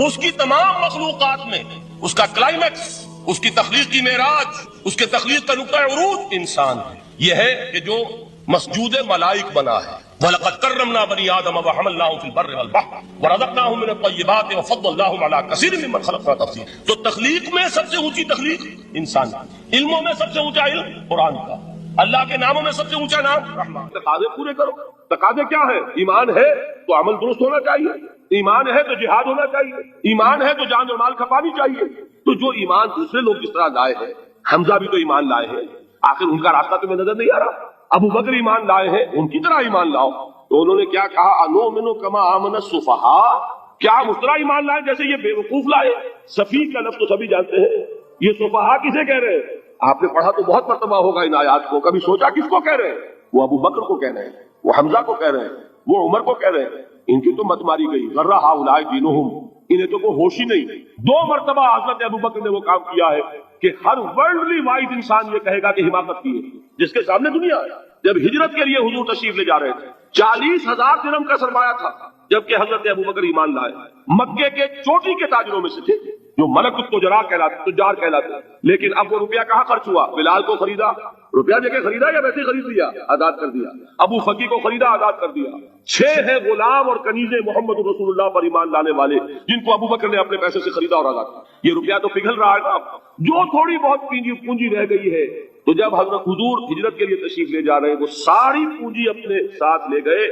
اس کی تمام مخلوقات میں اس کا کلائمیکس، اس کی تخلیق کی معراج، اس کے تخلیق کا نقطہ عروج انسان ہے. یہ ہے کہ جو مسجود ملائک بنا ہے. وَلَقَدْ كَرَّمْنَا بَنِي آدَمَ وَحَمَلْنَاهُمْ فِي الْبَرِّ وَالْبَحْرِ وَرَزَقْنَاهُمْ مِنَ الطَّيِّبَاتِ وَفَضَّلْنَاهُمْ عَلَى كَثِيرٍ مِّمَّنْ خَلَقْنَا تَفْضِيلًا. تو تخلیق میں سب سے اونچی تخلیق انسان کی. علموں میں سب سے اونچا علم قرآن کا. اللہ کے ناموں میں سب سے اونچا نام رحمان. تقاضے پورے کرو. تقاضے کیا ہے؟ ایمان ہے تو عمل درست ہونا چاہیے، ایمان ہے تو جہاد ہونا چاہیے، ایمان ہے تو جان و مال کھپانی چاہیے. تو جو ایمان دوسرے لوگ جس طرح لائے ہیں، حمزہ بھی تو ایمان لائے ہیں، آخر ان کا راستہ تمہیں نظر نہیں آ رہا؟ ابو بکر ایمان لائے ہیں، ان کی طرح ایمان لاؤ. تو انہوں نے کیا کہا؟ انؤمن کما آمن السفہاء. کیا اس طرح ایمان لائے جیسے یہ بے وقوف لائے؟ سفیہ کا لفظ تو سبھی جانتے ہیں. یہ سفہاء کسے کہہ رہے ہیں؟ آپ نے پڑھا تو بہت مرتبہ ہوگا ان آیات کو. کبھی سوچا کس کو کہہ رہے ہیں؟ وہ ابو بکر کو کہہ رہے ہیں، وہ حمزہ کو کہہ رہے ہیں، وہ عمر کو کہہ رہے ہیں. ان کی تو مت ماری گئی. غرہ ہؤلاء دینہم، انہیں تو کوئی ہوش ہی نہیں. 2 مرتبہ حضرت ابو بکر نے وہ کام کیا ہے کہ ہر ورلڈلی وائڈ انسان یہ کہے گا کہ حماقت کی ہے جس کے سامنے دنیا ہے. جب ہجرت کے لیے حضور تشریف لے جا رہے تھے 40,000 درہم کا سرمایہ تھا، جبکہ حضرت ابو بکر ایمان لائے. مکے کے چوٹی کے تاجروں میں سے تھے جو ملک التجار کہلاتے. لیکن اب وہ روپیہ کہاں خرچ ہوا؟ بلال کو خریدا، روپیہ دے کے خریدا یا ویسے خرید لیا؟ آزاد کر دیا. ابو فقی کو خریدا، آزاد کر دیا. 6 ہیں غلام اور کنیزیں محمد رسول اللہ پر ایمان لانے والے جن کو ابو بکر نے اپنے پیسے سے خریدا اور آزاد کیا. یہ روپیہ تو پگھل رہا ہے نا. جو تھوڑی بہت پونجی رہ گئی ہے، تو جب حضرت حضور ہجرت کے لیے تشریف لے جا رہے ہیں وہ ساری پونجی اپنے ساتھ لے گئے،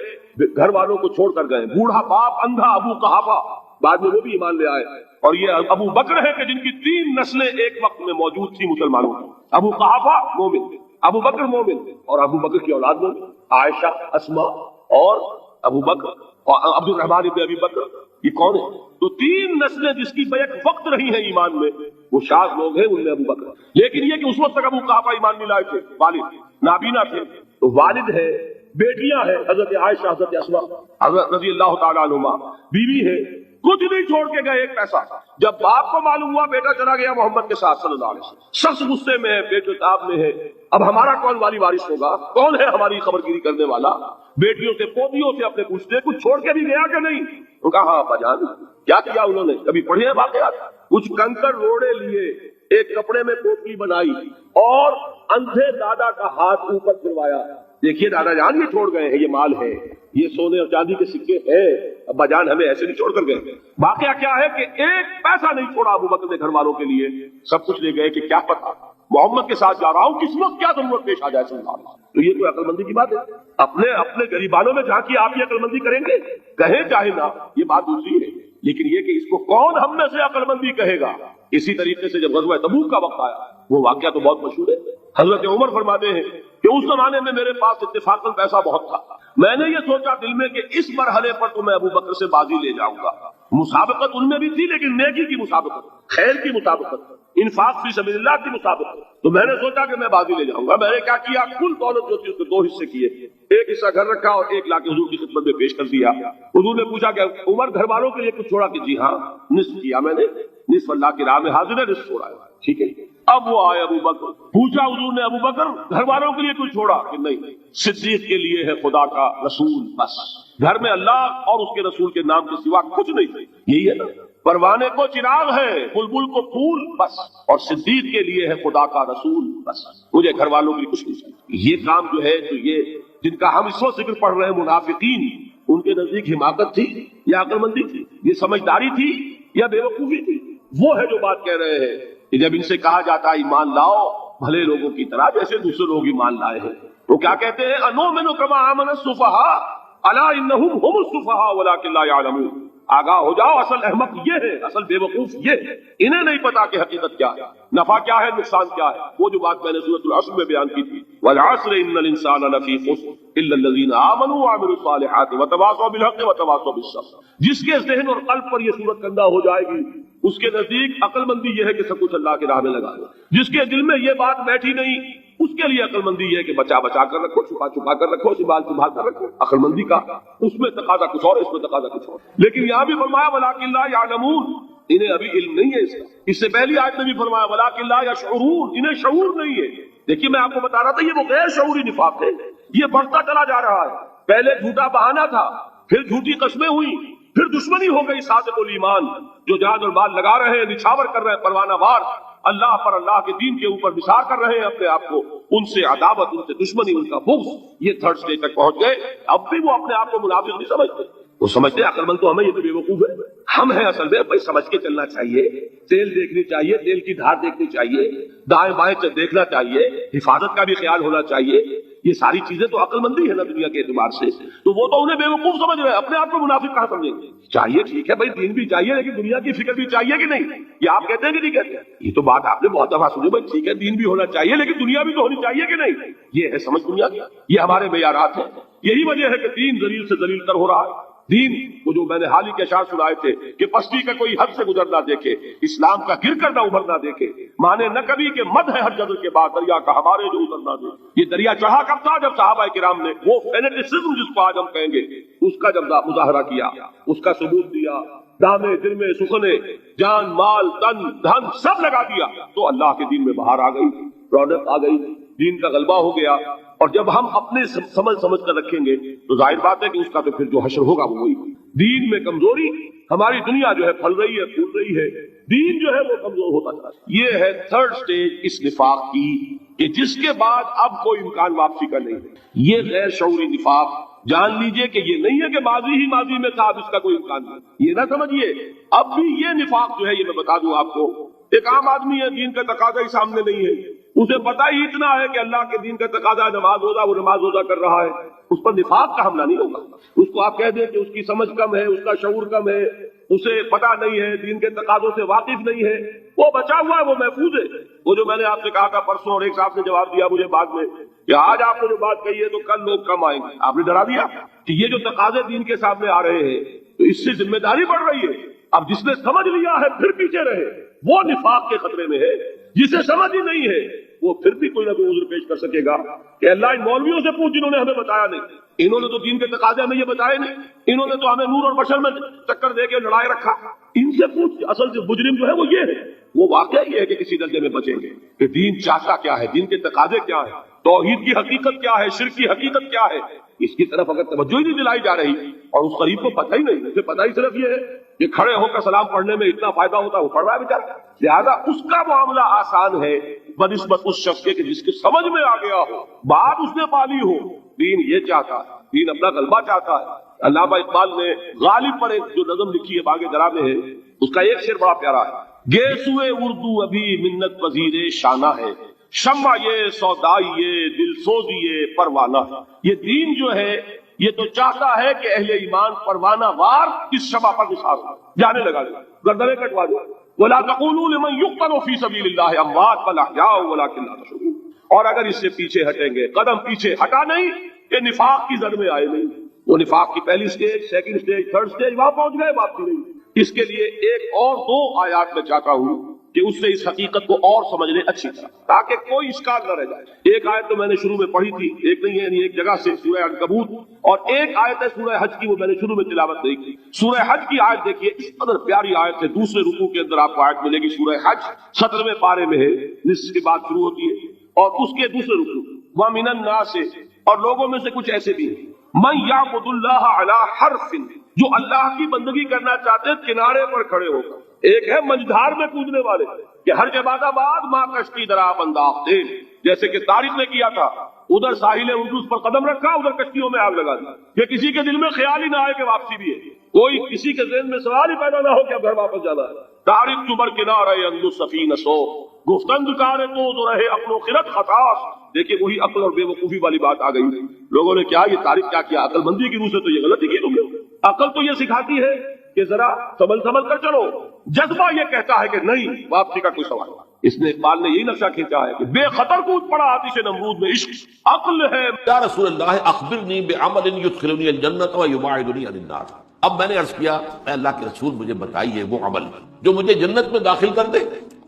گھر والوں کو چھوڑ کر گئے. بوڑھا باپ اندھا ابو قحافہ بعد میں وہ بھی ایمان لے آئے. اور یہ ابو بکر ہے کہ جن کی 3 نسلیں ایک وقت میں موجود تھی مسلمانوں کی. ابو قحافہ مومن، ابو بکر مومن، اور ابو بکر کی اولاد مومن، عائشہ، اسماء اور ابو بکر اور عبد الرحمن ابن ابی بکر. یہ کون ہے؟ تو 3 نسلیں جس کی بیک وقت رہی ہیں ایمان میں، وہ شاذ لوگ ہیں، ان میں ابو بکر. لیکن یہ کہ اس وقت تک ابو قحافہ ایمان نہیں لائے تھے، والد نابینا تھے. تو والد ہے، بیٹیاں ہیں حضرت عائشہ، حضرت اسماء حضرت رضی اللہ تعالیٰ عنہما، بیوی ہے. کچھ نہیں چھوڑ کے گئے 1 پیسہ. جب باپ کو معلوم ہوا بیٹا چلا گیا محمد کے ساتھ صلی اللہ علیہ وسلم، شخص غصے میں ہے، بیٹے تاب میں ہے. اب ہمارا کون والی وارث ہوگا؟ کون ہے ہماری خبرگیری کرنے والا؟ بیٹیوں سے پوتیوں سے اپنے پوچھتے کچھ چھوڑ کے بھی گیا کہ نہیں؟ ان کا ہاں ابا جان. کیا کیا انہوں نے؟ کبھی پڑھے ہیں واقعات؟ کچھ کنکر روڑے لیے، ایک کپڑے میں پوٹلی بنائی اور اندھے دادا کا ہاتھ اوپر پھروایا. دیکھیے دادا جان یہ چھوڑ گئے ہیں، یہ مال ہے، یہ سونے اور چاندی کے سکے ہیں، ابا جان ہمیں ایسے نہیں چھوڑ کر گئے. واقعہ کیا ہے کہ 1 پیسہ نہیں چھوڑا ابو بکر نے گھر والوں کے لیے. سب کچھ لے گئے کہ کیا پتا محمد کے ساتھ جا رہا ہوں، کس وقت کیا ضرورت پیش آ جائے صلی اللہ علیہ وسلم. تو یہ کوئی عقل مندی کی بات ہے؟ اپنے غریبانوں میں جھانکی آپ یہ عقل مندی کریں گے؟ کہیں چاہے نہ، یہ بات دوسری ہے. لیکن یہ کہ اس کو کون ہم میں سے عقل مندی کہے گا؟ اسی طریقے سے جب غزوہ تبوک کا وقت آیا، وہ واقعہ تو بہت مشہور ہے. حضرت عمر فرماتے ہیں کہ اس زمانے میں میرے پاس اتفاقاً پیسہ بہت تھا. میں نے یہ سوچا دل میں کہ اس مرحلے پر تو میں ابو بکر سے بازی لے جاؤں گا. مسابقت ان میں بھی تھی، لیکن نیکی کی مسابقت، خیر کی مسابقت، انفاق فی سبیل اللہ کی مسابقت. تو میں نے سوچا کہ میں بازی لے جاؤں گا. میں نے کیا کیا؟ کل دولت جو تھی اس کے 2 حصے کیے. ایک حصہ گھر رکھا اور 1 لا کے حضور کی خدمت میں پیش کر دیا. حضور نے پوچھا کہ عمر گھر والوں کے لیے کچھ چھوڑا؟ کہ جی ہاں، نصف کیا میں نے، نصف اللہ کی راہ میں حاضر ہے، نصف چھوڑا ہے. ٹھیک ہے. اب وہ آئے ابو بکر، پوچھا حضور نے ابو بکر گھر والوں کے لیے کچھ چھوڑا؟ کہ نہیں، صدیق کے لیے ہے خدا کا رسول، بس. گھر میں اللہ اور اس کے رسول کے نام کے سوا کچھ نہیں. یہی ہے نا، پروانے کو چراغ ہے، بلبل کو پھول، بس. اور صدیق کے لیے ہے خدا کا رسول، بس. مجھے گھر والوں کے لیے کچھ نہیں چاہیے. یہ کام جو ہے، تو یہ جن کا ہم اس وقت ذکر پڑھ رہے ہیں منافقین، ان کے نزدیک حماقت تھی یا عقل مندی تھی؟ یہ سمجھداری تھی یا بے وقوفی تھی؟ وہ ہے جو بات کہہ رہے ہیں کہ جب ان سے کہا جاتا ہے ایمان لاؤ بھلے لوگوں کی طرح جیسے دوسرے لوگ ایمان لائے ہیں، وہ کیا کہتے ہیں انؤمن کما آمن السفہاء الا انہم هم السفہاء ولکن لا یعلمون، آگاہ ہو جاؤ، اصل احمق یہ ہے، اصل بے وقوف یہ ہے، انہیں نہیں پتا کہ حقیقت کیا ہے، نفع کیا ہے، نقصان کیا ہے۔ وہ جو بات میں نے سورۃ العصر میں بیان کی تھی، والعصر ان الانسان لفی خسر الا الذین آمنوا وعملوا الصالحات وتواصوا بالحق وتواصوا بالصبر۔ جس کے ذہن اور قلب پر یہ صورت کندہ ہو جائے گی، اس کے نزدیک عقل مندی یہ ہے کہ سب کچھ اللہ کے راہ میں لگا دو۔ جس کے دل میں یہ بات بیٹھی نہیں، اس کے لیے عقل مندی یہ ہے کہ بچا بچا کر رکھو، چھپا چھپا کر رکھو، سنبھال سنبھال کر رکھو۔ عقل مندی کا اس میں تقاضا کچھ اور، اس میں تقاضا کچھ اور۔ لیکن یہاں بھی فرمایا ولکن لا یعلمون، انہیں ابھی علم نہیں ہے اس کا۔ اس سے پہلی آیت میں بھی فرمایا ولکن لا یشعرون، انہیں شعور نہیں ہے۔ دیکھیے میں آپ کو بتا رہا تھا یہ وہ غیر شعوری نفاق ہے، یہ بڑھتا چلا جا رہا ہے۔ پہلے جھوٹا بہانہ تھا، پھر جھوٹی قسمیں ہوئی، پھر دشمنی ہو گئی صادق الایمان، جو جان اور مال لگا رہے ہیں، نچھاور کر رہے ہیں پروانہ وار، اللہ پر، اللہ کے دین کے اوپر نثار کر رہے ہیں اپنے آپ کو، ان سے عداوت، ان سے دشمنی، ان کا بغض، یہ تھرڈ سٹیج تک پہنچ گئے۔ اب بھی وہ اپنے آپ کو منافق نہیں سمجھتے، وہ سمجھتے ہیں عقل مند تو ہمیں، یہ تو بے وقوف ہے۔ ہم ہیں اصل میں بھائی سمجھ کے چلنا چاہیے، تیل دیکھنی چاہیے، تیل کی دھار دیکھنی چاہیے، دائیں بائیں دیکھنا چاہیے، حفاظت کا بھی خیال ہونا چاہیے۔ یہ ساری چیزیں تو عقل مندی ہے نا دنیا کے اعتبار سے، تو وہ تو انہیں بے وقوف سمجھ رہے ہیں، اپنے آپ کو منافق کہاں سمجھیں گے؟ چاہیے ٹھیک ہے بھائی، دین بھی چاہیے لیکن دنیا کی فکر بھی چاہیے کہ نہیں؟ یہ آپ کہتے ہیں کہ نہیں کہتے ہیں؟ یہ تو بات آپ نے بہت دفعہ سنی بھائی، ٹھیک ہے دین بھی ہونا چاہیے لیکن دنیا بھی تو ہونی چاہیے کہ نہیں؟ یہ ہے سمجھ دنیا کی، یہ ہمارے معیارات ہیں۔ یہی وجہ ہے کہ دین ذلیل سے ذلیل تر ہو رہا ہے۔ دین وہ جو میں نے حال ہی کے اشعار سنائے تھے کہ پستی کا کوئی حد سے گزر نہ دیکھے، اسلام کا گر کر نہ ابھر نہ دیکھے، مانے نہ کبھی کہ مد ہے ہر جذر کے بعد دریا کا ہمارے جو اتر نہ دے۔ یہ دریا چڑھا کب تھا؟ جب صحابہ کرام نے وہ فینیٹسزم جس کو آج ہم کہیں گے اس کا جب مظاہرہ کیا، اس کا ثبوت دیا، دامے دل میں سخنے، جان مال تن دھن سب لگا دیا، تو اللہ کے دین میں بہار آ گئی، رونق آ گئی، دین کا غلبہ ہو گیا۔ اور جب ہم اپنے سمجھ کر رکھیں گے تو ظاہر بات ہے کہ اس کا تو پھر جو حشر ہوگا وہ وہی۔ دین میں کمزوری، ہماری دنیا جو ہے پھل رہی ہے، پھول رہی ہے، دین جو ہے وہ کمزور ہوتا جا رہا ہے۔ یہ ہے تھرڈ سٹیج اس نفاق کی، کہ جس کے بعد اب کوئی امکان واپسی کا نہیں ہے۔ یہ غیر شعوری نفاق، جان لیجئے کہ یہ نہیں ہے کہ ماضی ہی ماضی میں تھا، اب اس کا کوئی امکان نہیں، یہ نہ سمجھیے۔ اب بھی یہ نفاق جو ہے، یہ میں بتا دوں آپ کو، ایک عام آدمی ہے، دین کا تقاضا ہی سامنے نہیں ہے، اسے پتا ہی اتنا ہے کہ اللہ کے دین کا تقاضا نماز روزہ، وہ نماز روزہ کر رہا ہے، اس پر نفاق کا حملہ نہیں ہوگا۔ اس کو آپ کہہ دیں کہ اس کی سمجھ کم ہے، اس کا شعور کم ہے، اسے پتا نہیں ہے، دین کے تقاضوں سے واقف نہیں ہے، وہ بچا ہوا ہے، وہ محفوظ ہے۔ وہ جو میں نے آپ سے کہا تھا پرسوں، اور ایک صاحب نے جواب دیا مجھے بعد میں کہ آج آپ نے جو بات کہی ہے تو کل لوگ کم آئیں گے، آپ نے ڈرا دیا کہ یہ جو تقاضے دین کے سامنے آ رہے ہیں تو اس سے ذمہ داری بڑھ رہی ہے۔ اب جس نے سمجھ لیا ہے پھر پیچھے رہے، وہ نفاق کے خطرے میں ہے۔ جسے سمجھ ہی نہیں ہے وہ پھر بھی کوئی نہ کوئی عذر پیش کر سکے گا کہ اللہ ان مولویوں سے پوچھ جنہوں نے ہمیں بتایا نہیں، انہوں نے تو دین کے تقاضے ہمیں یہ بتائے نہیں، انہوں نے تو ہمیں نور اور بشر میں چکر دے کے لڑائے رکھا، ان سے پوچھ۔ اصل جو مجرم جو ہے وہ یہ ہے، وہ واقعہ یہ ہے کہ کسی درجے میں بچیں گے کہ دین چاہتا کیا ہے، دین کے تقاضے کیا ہے، توحید کی حقیقت کیا ہے، شرک کی حقیقت کیا ہے، اس کی طرف اگر توجہ ہی نہیں دلائی جا رہی اور اس قریب کو پتہ ہی نہیں، اسے پتہ ہی صرف یہ ہے کہ کھڑے ہو کر سلام پڑھنے میں اتنا فائدہ ہوتا ہے، وہ پڑھ رہا ہے بیچارہ، لہذا اس کا معاملہ آسان ہے بنسبت اس شخص کے کہ جس کے سمجھ میں آ گیا ہو، بات اس نے پالی ہو۔ دین یہ چاہتا ہے، دین اپنا غلبہ چاہتا ہے۔ علامہ اقبال نے غالب پر ایک جو نظم لکھی ہے باغ درا میں ہے، اس کا ایک شعر بڑا پیارا ہے، گیسوئے اردو ابھی منت پذیر شانہ ہے، شمع یہ سودائی یہ دل سوزی یہ پروانہ۔ یہ دین جو ہے یہ تو چاہتا ہے کہ اہل ایمان پروانہ وار اس شمع پر نثار ہو، جانے لگا دے، گردنیں کٹوا دے۔ وَلَا تَقُولُوا لِمَنْ يُقْتَلُ فِي سَبِيلِ اللَّهِ أَمْوَاتٌ بَلْ أَحْيَاءٌ وَلَكِنْ لَا تَشْعُرُونَ۔ اور اگر اس سے پیچھے ہٹیں گے، قدم پیچھے ہٹا نہیں کہ نفاق کی زد میں آئے نہیں، وہ نفاق کی پہلی stage, second stage, third stage, وہاں پہنچ گئے، واپسی نہیں۔ اس کے لیے ایک اور دو آیات میں چاہتا ہوں کہ اس سے اس حقیقت کو اور سمجھ لیں اچھی طرح، تاکہ کوئی اشکال نہ رہ جائے۔ ایک آیت تو میں نے شروع میں پڑھی تھی، ایک نہیں ہے یعنی ایک جگہ سے سورہ عنکبوت، اور ایک آیت ہے سورہ حج کی، وہ میں نے شروع میں تلاوت نہیں کی۔ سورہ حج کی آیت دیکھیے، اس قدر پیاری آیت ہے، دوسرے رکوع کے اندر آپ کو آیت ملے گی، سورہ حج 17ویں پارے میں ہے، جس کے بعد شروع ہوتی ہے، اور اس کے دوسرے رکوع وَمِنَ النَّاسِ، اور لوگوں میں سے کچھ ایسے بھی ہیں، مَن يَعْبُدُ اللَّهَ عَلَى حَرْفٍ، جو اللہ کی بندگی کرنا چاہتے ہیں کنارے پر کھڑے ہو کر۔ ایک ہے منجھار میں کودنے والے کہ ہر جب آباد ماں کشتی درا انداختے، جیسے کہ طارق نے کیا تھا، ادھر ساحل اردوس پر قدم رکھا، ادھر کشتیوں میں آگ لگا دی، کہ کسی کے دل میں خیال ہی نہ آئے کہ واپسی بھی ہے، کوئی کسی کے ذہن میں سوال ہی پیدا نہ ہو کہ اب گھر واپس جانا ہے۔ تعریف تبر کنارے اندو سفینہ سو گفتند کارے تو رہے اپنو خرد خطاس. دیکھیں وہی عقل اور بے وقوفی والی بات آ گئی. لوگوں نے کیا یہ تعریف کیا کیا؟ عقل مندی کی روح سے تو یہ غلطی کی تم نے. عقل تو یہ سکھاتی ہے کہ ذرا سنبھل کر چلو. جذبہ یہ کہتا ہے کہ نہیں، واپسی کا کوئی سوال. اس نے اقبال نے یہی نقشہ کھینچا ہے کہ بے خطر کود پڑا آتش نمرود میں عشق. عقل ہے یا رسول اللہ اخبرنی بعمل یدخلنی الجنت ویباعدنی عن النار. اب میں نے عرض کیا اے اللہ کے رسول مجھے بتائیے وہ عمل جو مجھے جنت میں داخل کر دے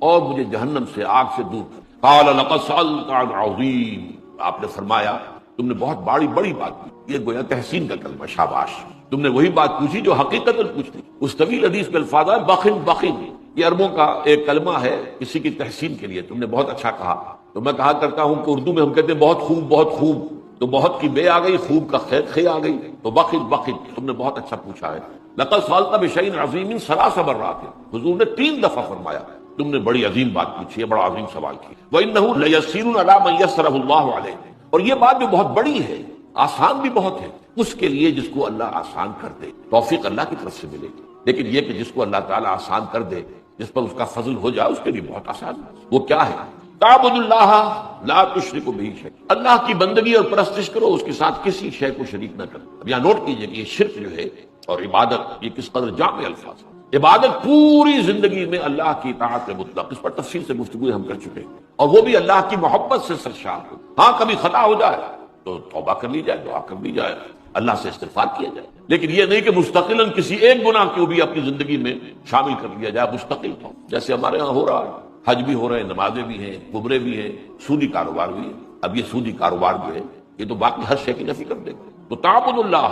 اور مجھے جہنم سے، آگ سے دور کر. قال لقد سألت عن عظیم. آپ نے فرمایا تم نے بہت بڑی بات کی. یہ گویا تحسین کا کلمہ، شاباش. تم نے وہی بات پوچھی جو حقیقت پوچھتی. اس طویل حدیث میں الفاظ ہے بخن. یہ عربوں کا ایک کلمہ ہے کسی کی تحسین کے لیے. تم نے بہت اچھا کہا. تو میں کہا کرتا ہوں کہ اردو میں ہم کہتے ہیں بہت خوب. تو بہت کی بے آ گئی، خوب کا خیر آ گئی. تو بخن تم نے بہت اچھا پوچھا ہے. لقد سألت بشيء عظیم ثلاث مرات. حضور نے 3 دفعہ فرمایا تم نے بڑی عظیم بات پوچھی ہے، بڑا عظیم سوال کیا. وَإِنَّهُ لَيَسِّرٌ عَلَىٰ مَن يَسَّرَهُ اللَّهُ عَلَيْهِ. اور یہ بات جو بہت بڑی ہے، آسان بھی بہت ہے اس کے لیے جس کو اللہ آسان کر دے. توفیق اللہ کی طرف سے ملے گی. لیکن یہ کہ جس کو اللہ تعالیٰ آسان کر دے، جس پر اس کا فضل ہو جائے، اس کے لیے بہت آسان ہے. وہ کیا ہے؟ تعبد اللہ لا تشرک بہ شیئا. اللہ کی بندگی اور پرستش کرو، اس کے ساتھ کسی شے کو شریک نہ کرو. اب یہاں نوٹ کیجئے کہ یہ شرک جو ہے اور عبادت یہ کس قدر جامع الفاظ ہیں. عبادت پوری زندگی میں اللہ کی اطاعت مطلق، اس پر تفصیل سے گفتگو ہم کر چکے ہیں، اور وہ بھی اللہ کی محبت سے سرشار ہو. ہاں کبھی خطا ہو جائے تو توبہ کر لی جائے، دعا کر لی جائے، اللہ سے استغفار کیا جائے. لیکن یہ نہیں کہ مستقلاً کسی ایک گناہ کو بھی اپنی زندگی میں شامل کر لیا جائے مستقل طور. جیسے ہمارے ہاں ہو رہا ہے، حج بھی ہو رہے ہیں، نمازیں بھی ہیں، عمرے بھی ہیں، سودی کاروبار بھی ہے. اب یہ سودی کاروبار جو ہے یہ تو باقی ہر شے کی نفی کر دے گا. تو تعبد اللہ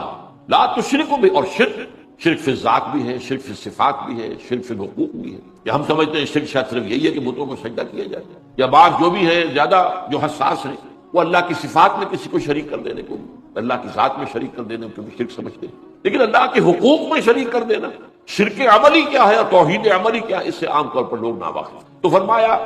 لا تشرکوا بہ. اور شرک فی الذات بھی ہے، شرک فی الصفات بھی ہے، شرک فی الحقوق بھی ہے. یا ہم سمجھتے ہیں شرک شاید صرف یہی ہے کہ بتوں کو سجدہ کیا جائے، یا بعض جو بھی ہے زیادہ جو حساس ہیں وہ اللہ کی صفات میں کسی کو شریک کر دینے کو، اللہ کی ذات میں شریک کر دینے کو بھی شرک سمجھتے ہیں. لیکن اللہ کے حقوق میں شریک کر دینا، شرک عملی کیا ہے اور توحید عملی کیا ہے، اس سے عام طور پر لوگ ناواقف. تو فرمایا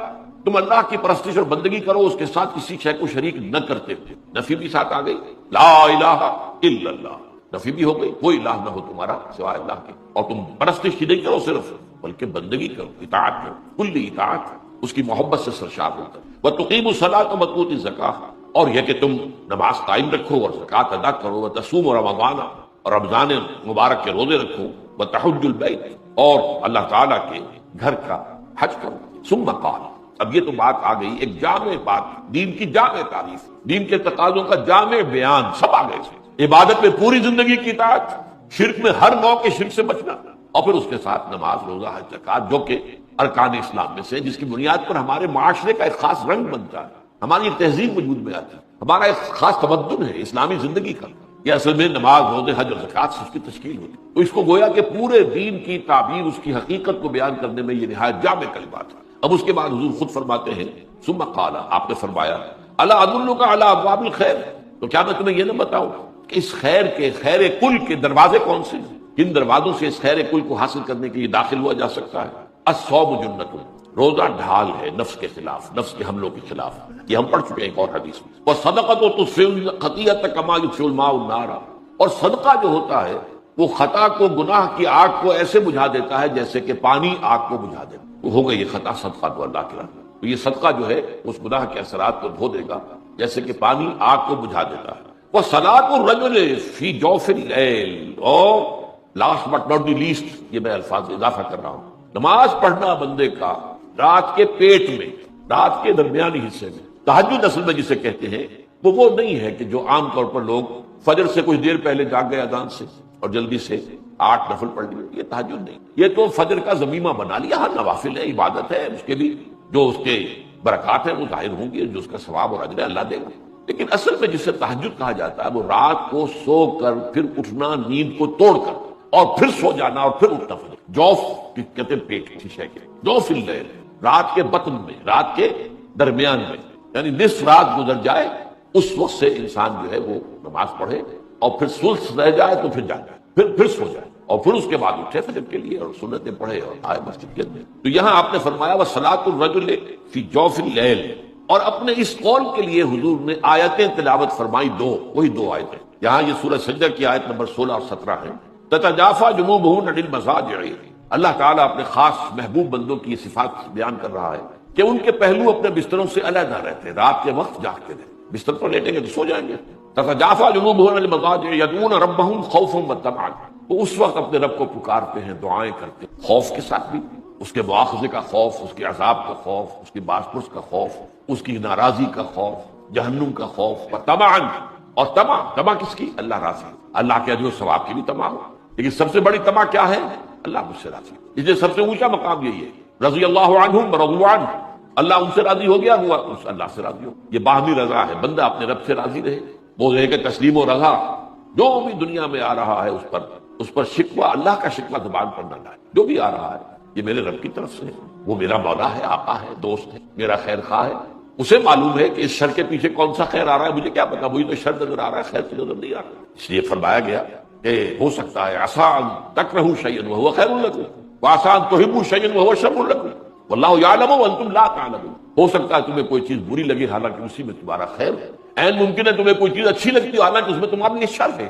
تم اللہ کی پرستش اور بندگی کرو، اس کے ساتھ کسی شے کو شریک نہ کرتے ہوئے. نفی بھی ساتھ آ گئی، لا الہ الا اللہ. نفی بھی ہو گئی، کوئی الہ نہ ہو تمہارا سوائے اللہ کے. اور تم پرستش ہی نہیں کرو صرف، بلکہ بندگی کرو، اطاعت کرو، کلی اطاعت، اس کی محبت سے سرشار ہو کر. وَتُقِيمُ الصَّلَاةَ وَتُؤْتُوا الزَّكَاةَ. اور یہ کہ تم نماز قائم رکھو اور زکوٰۃ ادا کرو. وَتَصُومُ رَمَضَانَ. اور رمضان مبارک کے روزے رکھو. وَتَحُجُّ الْبَيْتَ. اور اللہ تعالیٰ کے گھر کا حج کرو. ثُمَّ قَالَ. اب یہ تو بات آ گئی ایک جامع بات، دین کی جامع تعریف، دین کے تقاضوں کا جامع بیان، سب آ گئے تھے. عبادت میں پوری زندگی کی اطاعت، شرک میں ہر نوع کے شرک سے بچنا، اور پھر اس کے ساتھ نماز، روزہ، حج، زکوٰۃ، جو کہ ارکان اسلام میں سے، جس کی بنیاد پر ہمارے معاشرے کا ایک خاص رنگ بنتا ہے، ہماری ایک تہذیب وجود میں آتی ہے، ہمارا ایک خاص تمدن ہے اسلامی زندگی کا. یہ اصل میں نماز، روزے، حج اور زکوٰۃ سے اس کی تشکیل ہوتی ہے. تو اس کو گویا کہ پورے دین کی تعبیر، اس کی حقیقت کو بیان کرنے میں یہ نہایت جامع کلمات ہے. اب اس کے بعد حضور خود فرماتے ہیں ثم قال. آپ نے فرمایا الا ادلک علی ابواب الخیر. تو کیا میں تمہیں یہ نہ بتاؤں کہ اس خیر کے، خیر کل کے دروازے کون سے ہیں؟ کن دروازوں سے اس خیر کل کو حاصل کرنے کے لیے داخل ہوا جا سکتا ہے؟ الصوم جنۃ. روزہ ڈھال ہے نفس کے خلاف، نفس کے حملوں کے خلاف. یہ ہم پڑھ چکے ہیں ایک اور حدیث میں. والصدقۃ تطفئ الخطیئۃ کما یطفئ الماء النار. اور صدقہ جو ہوتا ہے وہ خطا کو، گناہ کی آگ کو ایسے بجھا دیتا ہے جیسے کہ پانی آگ کو بجھا دیتا. وہ ہو گئی یہ خطا، صدقہ تو اللہ کے راہ. تو یہ صدقہ جو ہے اس گناہ کے اثرات کو دھو دے گا جیسے کہ پانی آگ کو بجھا دیتا ہے. وصلاۃ الرجل فی جوف اللیل. اور last but not the least, یہ میں الفاظ اضافہ کر رہا ہوں، نماز پڑھنا بندے کا رات کے پیٹ میں، رات کے درمیانی حصے میں. تہجد اصل میں جسے کہتے ہیں وہ نہیں ہے کہ جو عام طور پر لوگ فجر سے کچھ دیر پہلے جاگ گئے اذان سے اور جلدی سے 8 نفل پڑھ لیے، یہ تہجد نہیں. یہ تو فجر کا ضمیمہ بنا لیا. ہر نوافل ہے، عبادت ہے، اس کے بھی جو اس کے برکات ہیں وہ ظاہر ہوں گی، جو اس کا ثواب اور اجر اللہ دے گا. لیکن اصل میں جسے تہجد کہا جاتا ہے وہ رات کو سو کر پھر اٹھنا، نیند کو توڑ کر اور پھر سو جانا اور پھر اٹھنا. فجر جوف کہتے ہیں پیٹ کی شے کے، جوف اللیل، رات کے بطن میں، رات کے درمیان میں، یعنی نصف رات گزر جائے اس وقت سے انسان جو ہے وہ نماز پڑھے اور پھر ثلث رہ جائے تو پھر جائے، پھر سو جائے اور پھر اس کے بعد اٹھے فجر کے لیے اور سنتیں پڑھے اور آئے مسجد کے اندر. تو یہاں آپ نے فرمایا وصلاۃ الرجل فی جوف اللیل. اور اپنے اس قول کے لیے حضور نے آیتیں تلاوت فرمائی، وہی دو آیتیں. یہاں یہ سورہ سجدہ کی آیت نمبر 16 اور 17 ہے. تتجافى جنوبهم عن المضاجع اللہ تعالیٰ اپنے خاص محبوب بندوں کی یہ صفات بیان کر رہا ہے کہ ان کے پہلو اپنے بستروں سے علیحدہ رہتے ہیں، رات کے وقت جاگتے رہتے، بستر پر لیٹیں گے تو سو جائیں گے۔ تتجافى جنوبهم عن المضاجع يدعون ربهم خوفا وطمعا، وہ اس وقت اپنے رب کو پکارتے ہیں، دعائیں کرتے ہیں، خوف کے ساتھ بھی، اس کے مواخذے کا خوف، اس کے عذاب کا خوف، اس کی باز پرس کا خوف، اس کی ناراضی کا خوف، جہنم کا خوف، وطمعا، اور طمع کس کی؟ اللہ راضی، اللہ کے اجر و ثواب کی بھی طمع ہو، لیکن سب سے بڑی طمع کیا ہے؟ اللہ مجھ سے راضی، اس لیے سب سے اونچا مقام یہی ہے، رضی اللہ عنہم ورضوا عنہ، اللہ ان سے راضی ہو گیا، ہوا اس اللہ سے راضی ہو، یہ باہمی رضا ہے، بندہ اپنے رب سے راضی رہے، وہ رہے کہ تسلیم و رضا، جو بھی دنیا میں آ رہا ہے اس پر شکوہ، اللہ کا شکوہ زبان پر نہ لائے، جو بھی آ رہا ہے یہ میرے رب کی طرف سے ہے، وہ میرا مولا ہے، آقا ہے، دوست ہے، میرا خیر خواہ ہے، اسے معلوم ہے کہ اس شر کے پیچھے کون سا خیر آ رہا ہے، مجھے کیا پتا، مجھے تو شر نظر آ رہا ہے، خیر تو نظر نہیں آ رہا، اس لیے فرمایا گیا کہ ہو سکتا ہے عسیٰ ان تکرہوا شیئا وہو خیر لکم وعسیٰ ان تحبوا شیئا وہو شر لکم واللہ یعلم وانتم لا تعلمون، ہو سکتا ہے تمہیں کوئی چیز بری لگے حالانکہ اسی میں تمہارا خیر ہے، عین ممکن ہے تمہیں کوئی چیز اچھی لگتی ہو حالانکہ اس میں تمہارے لیے شر ہے،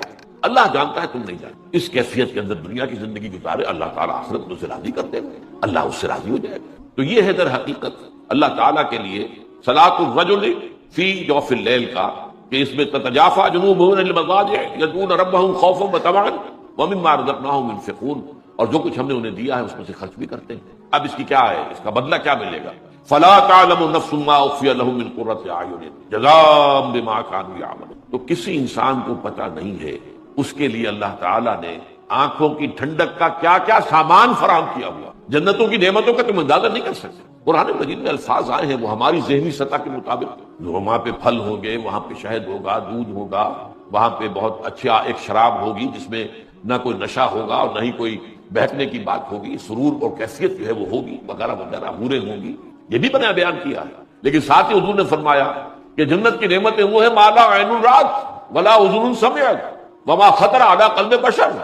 اللہ جانتا ہے تم نہیں جانتے، اس کیفیت کے اندر دنیا کی زندگی گزارے، اللہ تعالیٰ آخرت میں اسے راضی کر دے گا، اللہ اس سے راضی ہو جائے گا، تو یہ ہے در حقیقت اللہ تعالیٰ کے لیے صلاۃ الرجل فی جوف اللیل کا، کہ اس میں تتجافى جنوبهم عن المضاجع يدعون ربهم خوفا وطمعا ومما رزقناهم ينفقون، اور جو کچھ ہم نے انہیں دیا ہے اس میں سے خرچ بھی کرتے ہیں۔ اب اس کی کیا ہے، اس کا بدلہ کیا ملے گا؟ فلا تعلم نفس ما اخفي لهم من قرة اعين جزاء بما كانوا يعملون، تو کسی انسان کو پتہ نہیں ہے اس کے لیے اللہ تعالیٰ نے آنکھوں کی ٹھنڈک کا کیا کیا سامان فراہم کیا ہوا، جنتوں کی نعمتوں کا تم اندازہ نہیں کر سکتے، قرآن مجید میں الفاظ آئے ہیں وہ ہماری ذہنی سطح کے مطابق، وہاں پہ پھل ہوں گے، وہاں پہ شہد ہوگا، دودھ ہوگا، وہاں پہ بہت اچھا ایک شراب ہوگی جس میں نہ کوئی نشہ ہوگا اور نہ ہی کوئی بہکنے کی بات ہوگی، سرور اور کیفیت جو ہے وہ ہوگی، وغیرہ وغیرہ حوریں ہوں گی، یہ بھی بنا بیان کیا ہے، لیکن ساتھ ہی حضور نے فرمایا کہ جنت کی نعمتیں وہ ہیں ما لا عین رات ولا اذن سمعت وما خطر علی قلب بشر،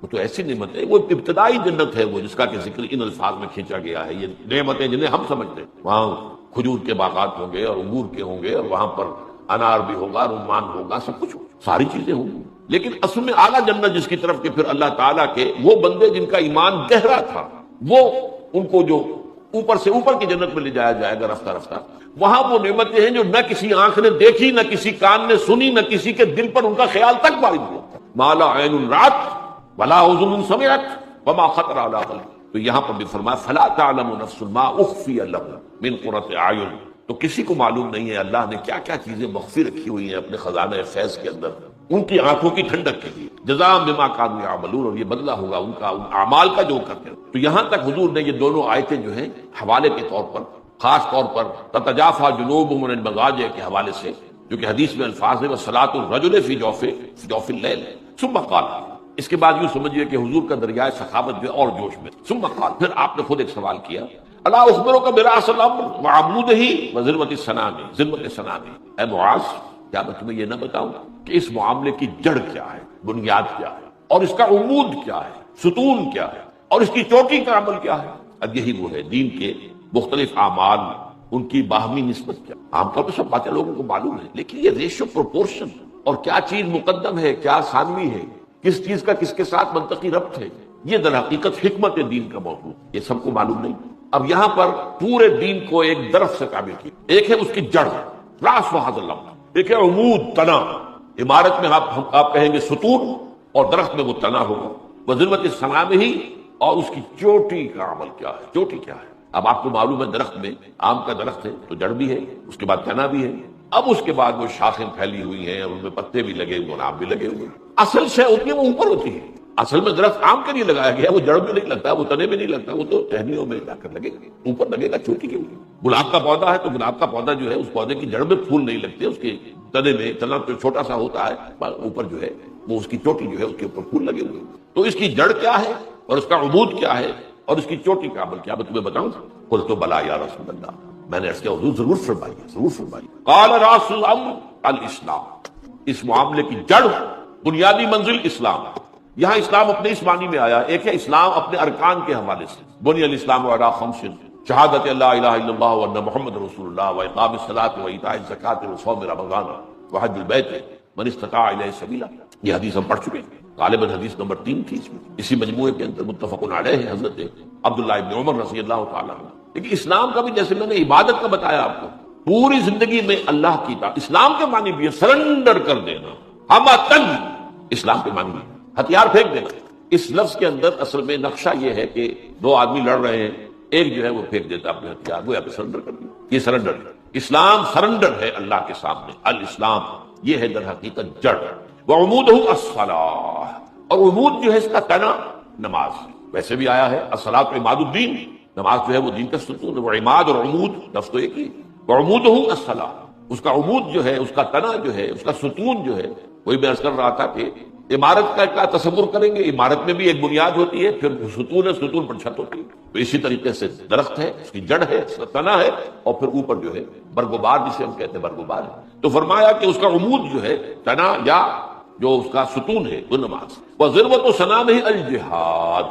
وہ تو ایسی نعمت ہے، وہ ابتدائی جنت ہے وہ جس کا کہ ذکر ان الفاظ میں کھینچا گیا ہے، یہ نعمتیں جنہیں ہم سمجھتے ہیں، وہاں کھجور کے باغات ہوں گے اور انگور کے ہوں گے اور وہاں پر انار بھی ہوگا، رمان ہوگا، سب کچھ ہوگا، ساری چیزیں ہوں گی، لیکن اصل میں اعلیٰ جنت جس کی طرف کہ پھر اللہ تعالیٰ کے وہ بندے جن کا ایمان گہرا تھا، وہ ان کو جو اوپر سے اوپر کی جنت میں لے جایا جائے گا رفتہ رفتہ، وہاں وہ نعمتیں ہیں جو نہ کسی آنکھ نے دیکھی، نہ کسی کان نے سنی، نہ کسی کے دل پر ان کا خیال تک وارد ہوا، ما لا عین رات ولا اذن سمعت وما خطر علی قلب، تو یہاں پر بھی فرمایا فلا تعلم نفس ما اخفی لهم من قرۃ اعین، تو کسی کو معلوم نہیں ہے اللہ نے کیا کیا چیزیں مخفی رکھی ہوئی ہیں اپنے خزانہ فیض کے اندر ان کی آنکھوں کی ٹھنڈک کے لیے، جزاء بما كانوا يعملون، اور یہ بدلہ ہوگا ان کا ان اعمال کا جو کرتے ہیں۔ تو یہاں تک حضور نے یہ دونوں آیتیں جو ہیں حوالے کے طور پر، خاص طور پر تتجافى جنوبهم عن المضاجع کے حوالے سے، جو کہ حدیث میں الفاظ ہے وصلاۃ الرجل فی جوف اللیل، ثم قال، اس کے بعد یوں سمجھیے کہ حضور کا دریائے سخاوت جو اور جوش میں، ثم قال، پھر آپ نے خود ایک سوال کیا، الا اخبرک براس الامر وعمودہ وذروۃ السنام، ذروۃ السنام، اے معاذ کیا میں تمہیں یہ نہ بتاؤں کہ اس معاملے کی جڑ کیا ہے، بنیاد کیا ہے، اور اس کا عمود کیا ہے، ستون کیا ہے، اور اس کی چوٹی کا عمل کیا ہے؟ اب یہی وہ ہے دین کے مختلف اعمال، ان کی باہمی نسبت کیا، عام طور پہ سب باتیں لوگوں کو معلوم ہے، لیکن یہ ریشو پروپورشن اور کیا چیز مقدم ہے، کیا ثانوی ہے، کس چیز کا کس کے ساتھ منطقی ربط ہے، یہ در حقیقت حکمت دین کا موضوع، یہ سب کو معلوم نہیں۔ اب یہاں پر پورے دین کو ایک درخت سے تعبیر کی، ایک ہے اس کی جڑ، راس و حاصل، ایک ہے عمود، تنا، عمارت میں آپ کہیں گے ستون، اور درخت میں وہ تنا ہوگا، وذروۃ السنام ہی، اور اس کی چوٹی کا عمل کیا ہے، چوٹی کیا ہے؟ اب آپ کو معلوم ہے درخت میں، آم کا درخت ہے تو جڑ بھی ہے، اس کے بعد تنا بھی ہے، اب اس کے بعد وہ شاخیں پھیلی ہوئی ہیں اور ان میں پتے بھی لگے ہوئے، نام بھی لگے ہوئے، اصل شے ہوتی ہے وہ اوپر ہوتی ہے، اصل میں درخت آم کے لیے لگایا گیا، وہ جڑ میں نہیں لگتا، وہ تنے میں نہیں لگتا، وہ تو ٹہنیوں میں جا کر لگے گا، اوپر لگے گا چوٹی کے اوپر۔ گلاب کا پودا ہے تو گلاب کا پودا جو ہے اس پودے کی جڑ میں پھول نہیں لگتے، اس کے تنے میں، تنا تو چھوٹا سا ہوتا ہے، اوپر جو ہے وہ اس کی چوٹی جو ہے اس کے اوپر پھول لگے ہوئے، تو اس کی جڑ کیا ہے اور اس کا عمود کیا ہے اور اس کی چوٹی کا عمل کیا، میں تمہیں بتاؤں؟ قلت بلا یا رسول اللہ، میں نے عرض کیا حضور ضرور فرمائیے، ضرور فرمائیے۔ قال راس الامر الاسلام، اس معاملے کی جڑ، بنیادی منزل اسلام۔ یہاں اسلام اپنے اس معنی میں آیا، ایک ہے اسلام اپنے ارکان کے حوالے سے، بنی الاسلام علی خمس، شہادت لا الہ الا اللہ وان محمد رسول اللہ واقام الصلاۃ وایتاء الزکاۃ وصوم رمضان وحج البیت من استطاع الیہ سبیلا، یہ حدیث ہم پڑھ چکے ہیں۔ غالباً حدیث نمبر 3 تھی اس میں، اسی مجموعے کے اندر متفق علیہ ہے، حضرت عبداللہ ابن عمر رضی اللہ تعالیٰ عنہ۔ لیکن اسلام کا بھی جیسے میں نے عبادت کا بتایا آپ کو، پوری زندگی میں اللہ کی اطاعت، اسلام کے معنی بھی ہے سرنڈر کر دینا، ہمتن اسلام کے معنی بھی ہتھیار پھینک دینا۔ اس لفظ کے اندر اصل میں نقشہ یہ ہے کہ دو آدمی لڑ رہے ہیں، ایک جو ہے وہ پھینک دیتا اپنے ہتھیار، وہ یہاں پہ سرنڈر کر دیا، یہ سرنڈر ہے۔ اسلام سرنڈر ہے اللہ کے سامنے، الاسلام یہ ہے در حقیقت جڑ، وعمودہ الصلاۃ، اور عمود جو ہے اس کا تنا نماز، ویسے بھی آیا ہے الصلاۃ عماد الدین، نماز جو ہے وہ دین کا ستون ہے، وہ عماد اور عمود لفظ تو ایک ہی، وعمودہ الصلاۃ، اس کا عمود جو ہے، اس کا تنا جو ہے، اس کا ستون جو ہے، وہی میں عرض کر رہا تھا کہ عمارت کا کیا تصور کریں گے، عمارت میں بھی ایک بنیاد ہوتی ہے، پھر ستون ہے، ستون پر چھت ہوتی ہے، تو اسی طریقے سے درخت ہے، اس کی جڑ ہے، اس کا تنا ہے، اور پھر اوپر جو ہے برگوبار، جسے ہم کہتے ہیں برگوبار ہے۔ تو فرمایا کہ اس کا عمود جو ہے، تنا یا جو اس کا ستون ہے، وہ نماز، وذروۃ صنامہ الجہاد،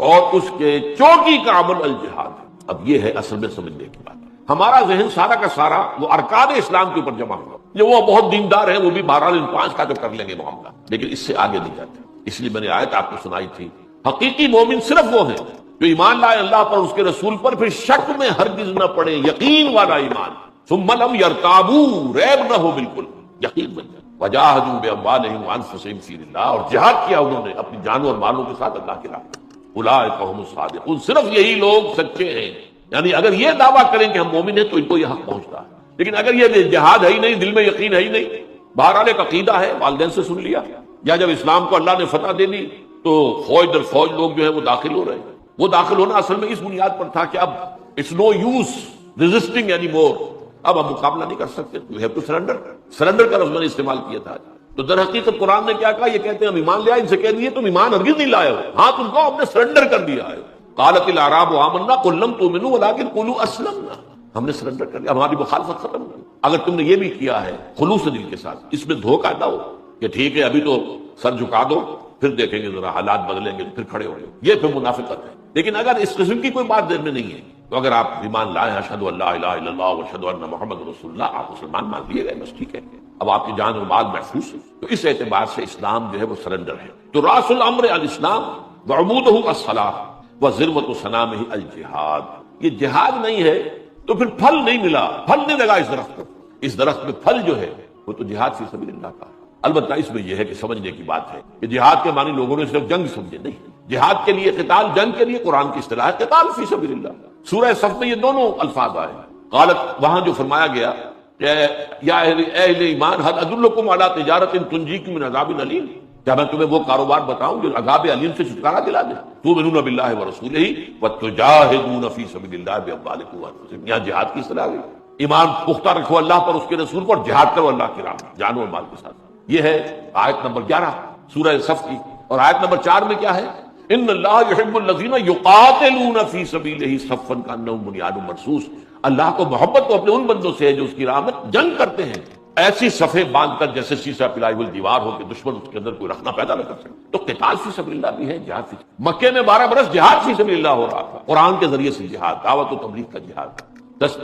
اور اس کے چوٹی کا عمل الجہاد۔ اب یہ ہے اصل میں سمجھنے کی بات، ہمارا ذہن سارا کا سارا وہ ارکان اسلام کے اوپر جمع ہوا، جو وہ بہت دیندار ہیں وہ بھی بہرحال ان 5 کا تو کر لیں گے معاملہ، لیکن اس سے آگے نہیں جاتے۔ اس لیے میں نے آیت آپ کو سنائی تھی، حقیقی مومن صرف وہ ہیں جو ایمان لائے اللہ پر، اس کے رسول پر، پھر شک میں ہرگز نہ پڑے، یقین والا ایمان، ثم لم يرتابوا، ریب نہ ہو، بالکل یقین بن جائے، وجاہدوا باموالہم وانفسہم فی اللہ، اور جہاد کیا انہوں نے اپنی جانوں اور مالوں کے ساتھ اللہ کی راہ میں، اولئک هم الصادقون، صرف یہی لوگ سچے ہیں۔ یعنی اگر یہ دعویٰ کریں کہ ہم مومن ہیں تو ان کو یہ حق پہنچتا ہے، لیکن اگر یہ جہاد ہے ہی نہیں، دل میں یقین ہے ہی نہیں، بہرحال ایک عقیدہ ہے، والدین سے سن لیا، یا جب اسلام کو اللہ نے فتح دے دی تو فوج در فوج لوگ جو ہے وہ داخل ہو رہے ہیں۔ وہ داخل ہونا اصل میں اس بنیاد پر تھا کہ اب it's no use resisting any more, اب ہم مقابلہ نہیں کر سکتے، you have to surrender, surrender کا لفظ میں نے استعمال کیا تھا۔ تو در حقیقت قرآن نے کیا کہا، یہ کہتے ہیں ہم ایمان لے آئے، ان سے کہہ دیے تم ایمان ہرگز نہیں لائے ہو، ہاں تم کو ہم نے سرنڈر کر دیا ہے۔ قالت الاعراب آمنا قل لم تؤمنوا ولكن قولوا اسلمنا، ہم نے سرنڈر کر دیا، ہماری مخالفت ختم ہو گئی۔ اگر تم نے یہ بھی کیا ہے خلوص دل کے ساتھ، اس میں دھوکہ نہ ہو کہ ٹھیک ہے ابھی تو سر جھکا دو، پھر دیکھیں گے ذرا حالات بدلیں گے پھر کھڑے ہو گئے، یہ پھر منافقت ہے۔ لیکن اگر اس قسم کی کوئی بات دل میں نہیں ہے تو اگر آپ ایمان لائیں، اشہد ان لا الہ الا اللہ واشہد ان محمد رسول اللہ، آپ مسلمان مان لیے گئے، بس ٹھیک ہے، اب آپ کی جان اور مال محفوظ ہے۔ تو اس اعتبار سے اسلام جو ہے وہ سرنڈر ہے۔ تو راس الامر الاسلام وعمودہ الصلاۃ وذروۃ صنامہ الجہاد، یہ جہاد نہیں ہے تو پھر پھل نہیں ملا، پھل نہیں لگا اس درخت کو، اس درخت میں پھل جو ہے وہ تو جہاد فی سبیل اللہ کا۔ البتہ اس میں یہ ہے کہ سمجھنے کی بات ہے کہ جہاد کے معنی لوگوں نے صرف جنگ سمجھے، نہیں، جہاد کے لیے قتال، جنگ کے لیے قرآن کی اصطلاح ہے قتال فی سبیل اللہ۔ سورہ صف میں یہ دونوں الفاظ آئے، قالت، وہاں جو فرمایا گیا کہ یا اہل ایمان هل ادلکم علی تجارۃ تنجیکم من عذاب علیم، کیا میں تمہیں وہ کاروبار بتاؤں جو عذاب علیم سے چھٹکارا دلا دے؟ تؤمنون باللہ ورسولہ وتجاہدون فی سبیل اللہ باموالکم وانفسکم، یہاں جہاد کی اصطلاح ہے، ایمان پختہ رکھو اللہ پر، اس کے رسول پر، جہاد کرو اللہ کی راہ میں جان اور مال کے ساتھ۔ یہ ہے آیت نمبر 11 سورہ صف کی، اور آیت نمبر 4 میں کیا ہے، ان اللہ یحب الذین یقاتلون فی سبیلہ صفا کانہم بنیان مرصوص، اللہ کو محبت تو اپنے ان بندوں سے ہے جو اس کی راہ میں جنگ کرتے ہیں، ایسی صفیں باندھ کر جیسے شیشہ پلائی ہوئی دیوار ہو کہ دشمن اس کے اندر کوئی رکھنا پیدا نہ کر سکے۔ تو قتال فی سبیل اللہ بھی ہے، جہاد فی، مکے میں 12 برس جہاد فی سبیل اللہ ہو رہا تھا، قرآن کے ذریعے سے جہاد، دعوت و تبلیغ کا جہاد،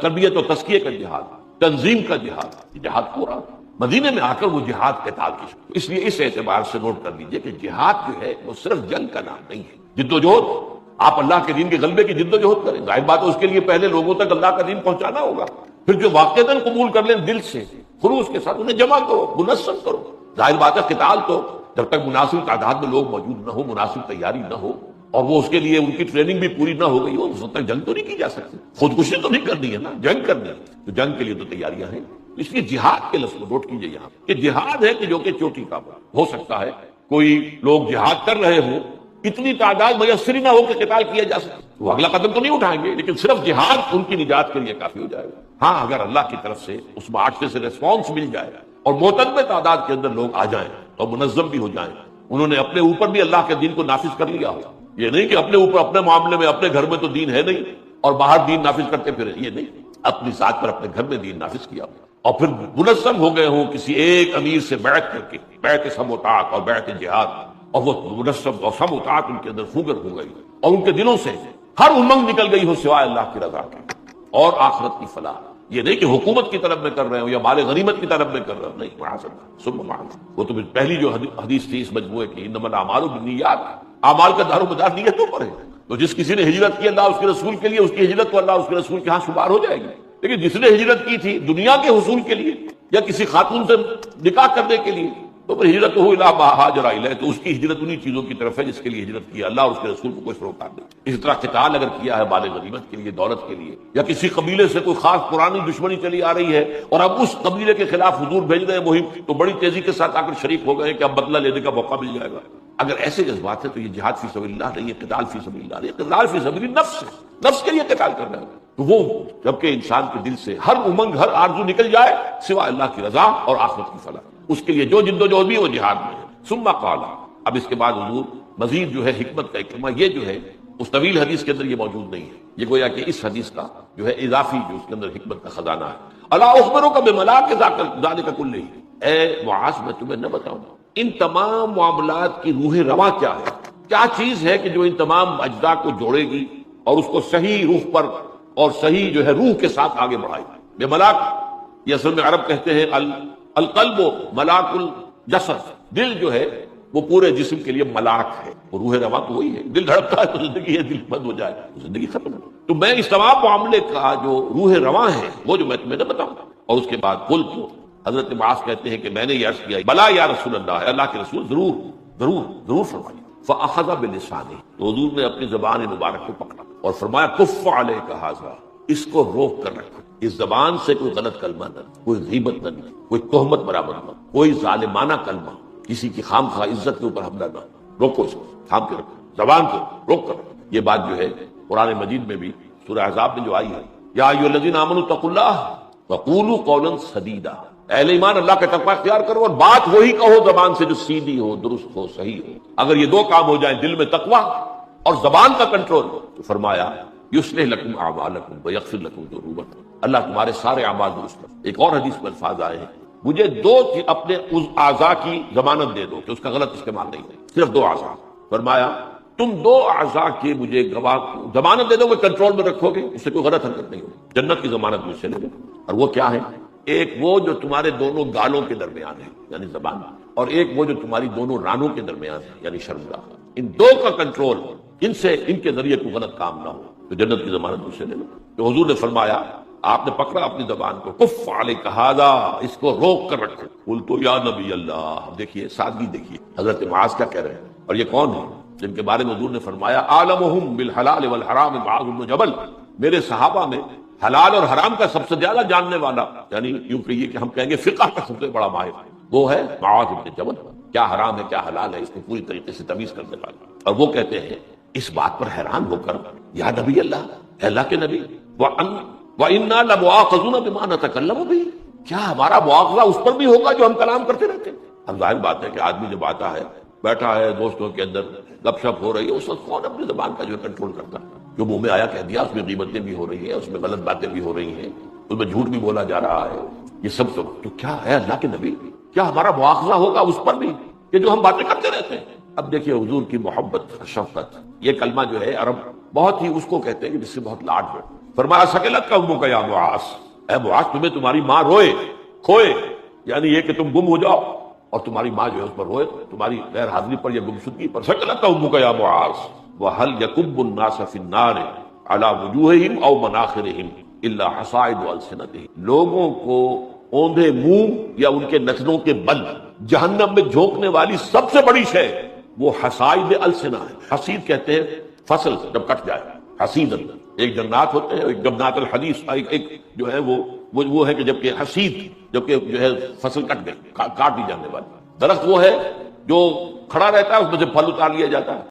تربیت و تزکیے کا جہاد، تنظیم کا جہاد، جہاد ہو رہا تھا۔ مدینے میں آ کر وہ جہاد قتال کی، اس لیے اس اعتبار سے نوٹ کر لیجئے کہ جہاد جو ہے وہ صرف جنگ کا نام نہیں ہے، جد و جہد، آپ اللہ کے دین کے غلبے کی جد و جہد کریں، ظاہر بات ہے اس کے لیے پہلے لوگوں تک اللہ کا دین پہنچانا ہوگا، پھر جو واقعتاً قبول کر لیں دل سے خلوص کے ساتھ انہیں جمع کرو، منظم کرو۔ ظاہر بات ہے قتال تو جب تک مناسب تعداد میں لوگ موجود نہ ہو، مناسب تیاری نہ ہو، اور وہ اس کے لیے ان کی ٹریننگ بھی پوری نہ ہو گئی ہو، اس وقت تک جنگ تو نہیں کی جا سکتی، خودکشی تو نہیں کرنی ہے نا، جنگ کرنی ہے، تو جنگ کے لیے تو تیاریاں ہیں۔ اس لیے جہاد کے لفظ کو نوٹ کیجئے یہاں کہ جہاد ہے کہ جو کہ چوٹی کا ہو سکتا ہے، کوئی لوگ جہاد کر رہے ہوں، اتنی تعداد میسر ہی نہ ہو کہ قتال کیا جا سکے، وہ اگلا قدم تو نہیں اٹھائیں گے، لیکن صرف جہاد ان کی نجات کے لیے کافی ہو جائے گا۔ ہاں اگر اللہ کی طرف سے اس معاشرے سے ریسپانس مل جائے اور معتدل تعداد کے اندر لوگ آ جائیں اور منظم بھی ہو جائیں، انہوں نے اپنے اوپر بھی اللہ کے دین کو نافذ کر لیا ہو، یہ نہیں کہ اپنے اوپر اپنے معاملے میں اپنے گھر میں تو دین ہے نہیں اور باہر دین نافذ کرتے پھرے، یہ نہیں، اپنی ذات پر اپنے گھر میں دین نافذ کیا ہو اور پھر منظم ہو گئے ہوں کسی ایک امیر سے بیعت کر کے، بیعت سم و طاعت اور بیعت جہاد، اور وہ منظم اور سم و طاعت ان کے اندر پھوگر ہو گئی اور ان کے دلوں سے ہر امنگ نکل گئی ہو سوائے اللہ کی رضا کے اور آخرت کی فلاح۔ یہ نہیں کہ حکومت کی طلب میں کر رہے ہوں یا مال غنیمت کی طلب میں کر رہے ہوں، نہیں، معاذ اللہ ثم معاذ اللہ۔ وہ تو پہلی جو حدیث تھی اس مجموعے کی، انما الاعمال بالنیات، اعمال کا دار و مدار نیتوں پر ہے۔ تو جس کسی نے ہجرت کی اللہ اس کے رسول کے لیے، اس کی ہجرت تو اللہ اس کے رسول کے ہاں شمار ہو جائے گی۔ لیکن جس نے ہجرت کی تھی دنیا کے حصول کے لیے یا کسی خاتون سے نکاح کرنے کے لیے، تو پھر ہجرت ہو الی ما ہاجر الیہ، تو اس کی ہجرت انہی چیزوں کی طرف ہے جس کے لیے ہجرت کی اللہ اور اس کے رسول کو کوئی فروغ نہیں۔ اسی طرح قتال اگر کیا ہے مال غنیمت کے لیے، دولت کے لیے، یا کسی قبیلے سے کوئی خاص پرانی دشمنی چلی آ رہی ہے اور اب اس قبیلے کے خلاف حضور بھیج رہے ہیں مہم، تو بڑی تیزی کے ساتھ آ کر شریک ہو گئے کہ اب بدلہ لینے کا موقع مل جائے گا۔ اگر ایسے جذبات ہیں تو یہ جہاد فی سبیل اللہ نہیں ہے، قتال فی سبیل اللہ نہیں، قتال فی سبیل النفس ہے، نفس کے لیے قتال کر رہے ہیں۔ تو وہ جبکہ انسان کے دل سے ہر امنگ، ہر آرزو نکل جائے سوائے اللہ کی رضا اور آخرت کی فلاح، اس کے لیے جو جد و جہد بھی وہ جہاد میں ہے۔ ثم قال، اب اس کے بعد حضور مزید جو ہے حکمت کا اکرمہ، یہ جو ہے اس طویل حدیث کے اندر یہ موجود نہیں ہے، یہ گویا کہ اس حدیث کا جو ہے اضافی جو اس کے اندر حکمت کا خزانہ ہے۔ الا اخبرک بملاک ذلک کلہ، اے معاذ میں تمہیں نہ بتاؤں ان تمام معاملات کی روح رواں کیا ہے، کیا چیز ہے کہ جو ان تمام اجزاء کو جوڑے گی اور اس کو صحیح روح پر اور صحیح جو ہے روح کے ساتھ آگے بڑھائے گی۔ بے ملاک، یہ اصل میں عرب کہتے ہیں القلب ملاک الجسد، دل جو ہے وہ پورے جسم کے لیے ملاک ہے، وہ روح رواں تو وہی ہے۔ دل دھڑکتا ہے تو زندگی ہے، دل بند ہو جائے تو زندگی ختم ہے۔ تو میں اس تمام معاملے کا جو روح رواں ہے وہ جو میں تمہیں نہ بتاؤں گا۔ اور اس کے بعد قلت، حضرت معاذ کہتے ہیں کہ میں نے یہ عرض کیا بلا یا رسول اللہ، اللہ کے رسول ضرور ضرور ضرور فرمائیے۔ فاخذ بلسانہ، تو حضور نے اپنی زبان مبارک کو پکڑا اور فرمایا کف علیک ھذا، اس کو روک کر رکھو، اس زبان سے کوئی غلط کلمہ نہ، کوئی غیبت نہ، کوئی تہمت برآمد نہ، کوئی ظالمانہ کلمہ، کسی کی خام خواہ عزت کے اوپر حملہ نہ، روکو اس کو، تھام کے رکھو، زبان کو روک کر رکھو۔ یہ بات جو ہے قرآن مجید میں بھی سورہ احزاب میں جو آئی ہے، یا ایھا الذین آمنوا اتقوا اللہ وقولوا قولا سدیدا، اہل ایمان اللہ کا تقوی اختیار کرو اور بات وہی کہو زبان سے جو سیدھی ہو، درست ہو، صحیح ہو۔ اگر یہ دو کام ہو جائیں، دل میں تقوی اور زبان کا کنٹرول، تو فرمایا یصلح لکم اعمالکم ویغفر لکم ذنوبکم، اللہ تمہارے سارے اعمال درست کر۔ ایک اور حدیث میں الفاظ آئے ہیں، مجھے دو اپنے اس اعضاء کی ضمانت دے دو کہ اس کا غلط استعمال نہیں ہے، صرف دو اعضاء۔ فرمایا تم دو اعضاء کے مجھے گواہ ضمانت دے دو کہ کنٹرول میں رکھو گے، اس سے کوئی غلط حرکت نہیں ہوگی، جنت کی ضمانت مجھ سے لے لو۔ اور وہ کیا ہے؟ ایک وہ جو تمہارے دونوں گالوں کے درمیان ہے یعنی زبان، اور ایک وہ جو تمہاری دونوں رانوں کے درمیان ہے یعنی شرمگاہ، ان دو کا کنٹرول، ان سے ان کے ذریعے کوئی غلط کام نہ ہو، تو جنت کی ضمانت مجھ سے لے لو۔ تو حضور نے فرمایا، آپ نے پکڑا اپنی زبان کو، کف علیک ھذا، اس کو روک کر رکھو۔ قلت یا نبی اللہ، دیکھیے سادگی، دیکھیے حضرت معاذ کیا کہہ رہے ہیں، اور یہ کون ہیں جن کے بارے میں حضور نے فرمایا اعلمہم بالحلال والحرام معاذ بن جبل، میرے صحابہ میں حلال اور حرام کا سب سے زیادہ جاننے والا، یعنی یوں کہیے کہ ہم کہیں گے فقہ کا سب سے بڑا ماہر، وہ ہے معاذ بن جبل، کیا حرام ہے کیا حلال ہے اس کو پوری طریقے سے تمیز کرنے والا۔ اور وہ کہتے ہیں اس بات پر حیران ہو کر، یا نبی اللہ، اے اللہ کے نبی، وَإِنَّا لَمُؤَاخَذُونَ بِمَا نَتَكَلَّمُ بِهِ، کیا ہمارا مواخذہ اس پر بھی ہوگا جو ہم کلام کرتے رہتے ہیں؟ اب ظاہر بات ہے کہ آدمی جب آتا ہے، بیٹھا ہے دوستوں کے اندر، گپ شپ ہو رہی ہے، اس وقت کون اپنی زبان کا جو ہے کنٹرول کرتا ہے؟ جو منہ میں آیا کہہ دیا، اس میں غیبتیں بھی ہو رہی ہیں، اس میں غلط باتیں بھی ہو رہی ہیں، اس میں جھوٹ بھی بولا جا رہا ہے، یہ سب تو کیا ہے اللہ کے نبی، کیا ہمارا مواخذہ ہوگا اس پر بھی کہ جو ہم باتیں کرتے رہتے ہیں؟ اب دیکھیے حضور کی محبت، شفقت، یہ کلمہ جو ہے عرب بہت ہی اس کو کہتے ہیں کہ جس سے بہت لاڈ ہو۔ فرمایا سکلت کا امک یا معاذ، اے معاذ تمہیں تمہاری ماں روئے کھوئے، یعنی یہ کہ تم گم ہو جاؤ اور تمہاری ماں جو ہے اس پر روئے تمہاری غیر حاضری پر یا گمشدگی پر۔ سکلت کا امک یا معاذ وَهَلْ يَكُبُّ النَّاسَ فِي النَّارِ عَلَى وُجُوهِهِمْ أَوْ مَنَاخِرِهِمْ إِلَّا حَصَائِدُ أَلْسِنَتِهِمْ، لوگوں کو اوندھے منہ یا ان کے نتنوں کے بل جہنم میں جھونکنے والی سب سے بڑی شے وہ حصائد السنہ ہے۔ حصید کہتے ہیں فصل جب کٹ جائے، حصید، ایک جنات ہوتے ہیں، ایک جنات الحدیث، ایک جو ہے وہ ہے کہ جب کہ حصید، جب کہ جو ہے فصل کٹ گئی، کاٹ دی جانے والی، درخت وہ ہے جو کھڑا رہتا ہے اس میں سے پھل اتار لیا جاتا ہے،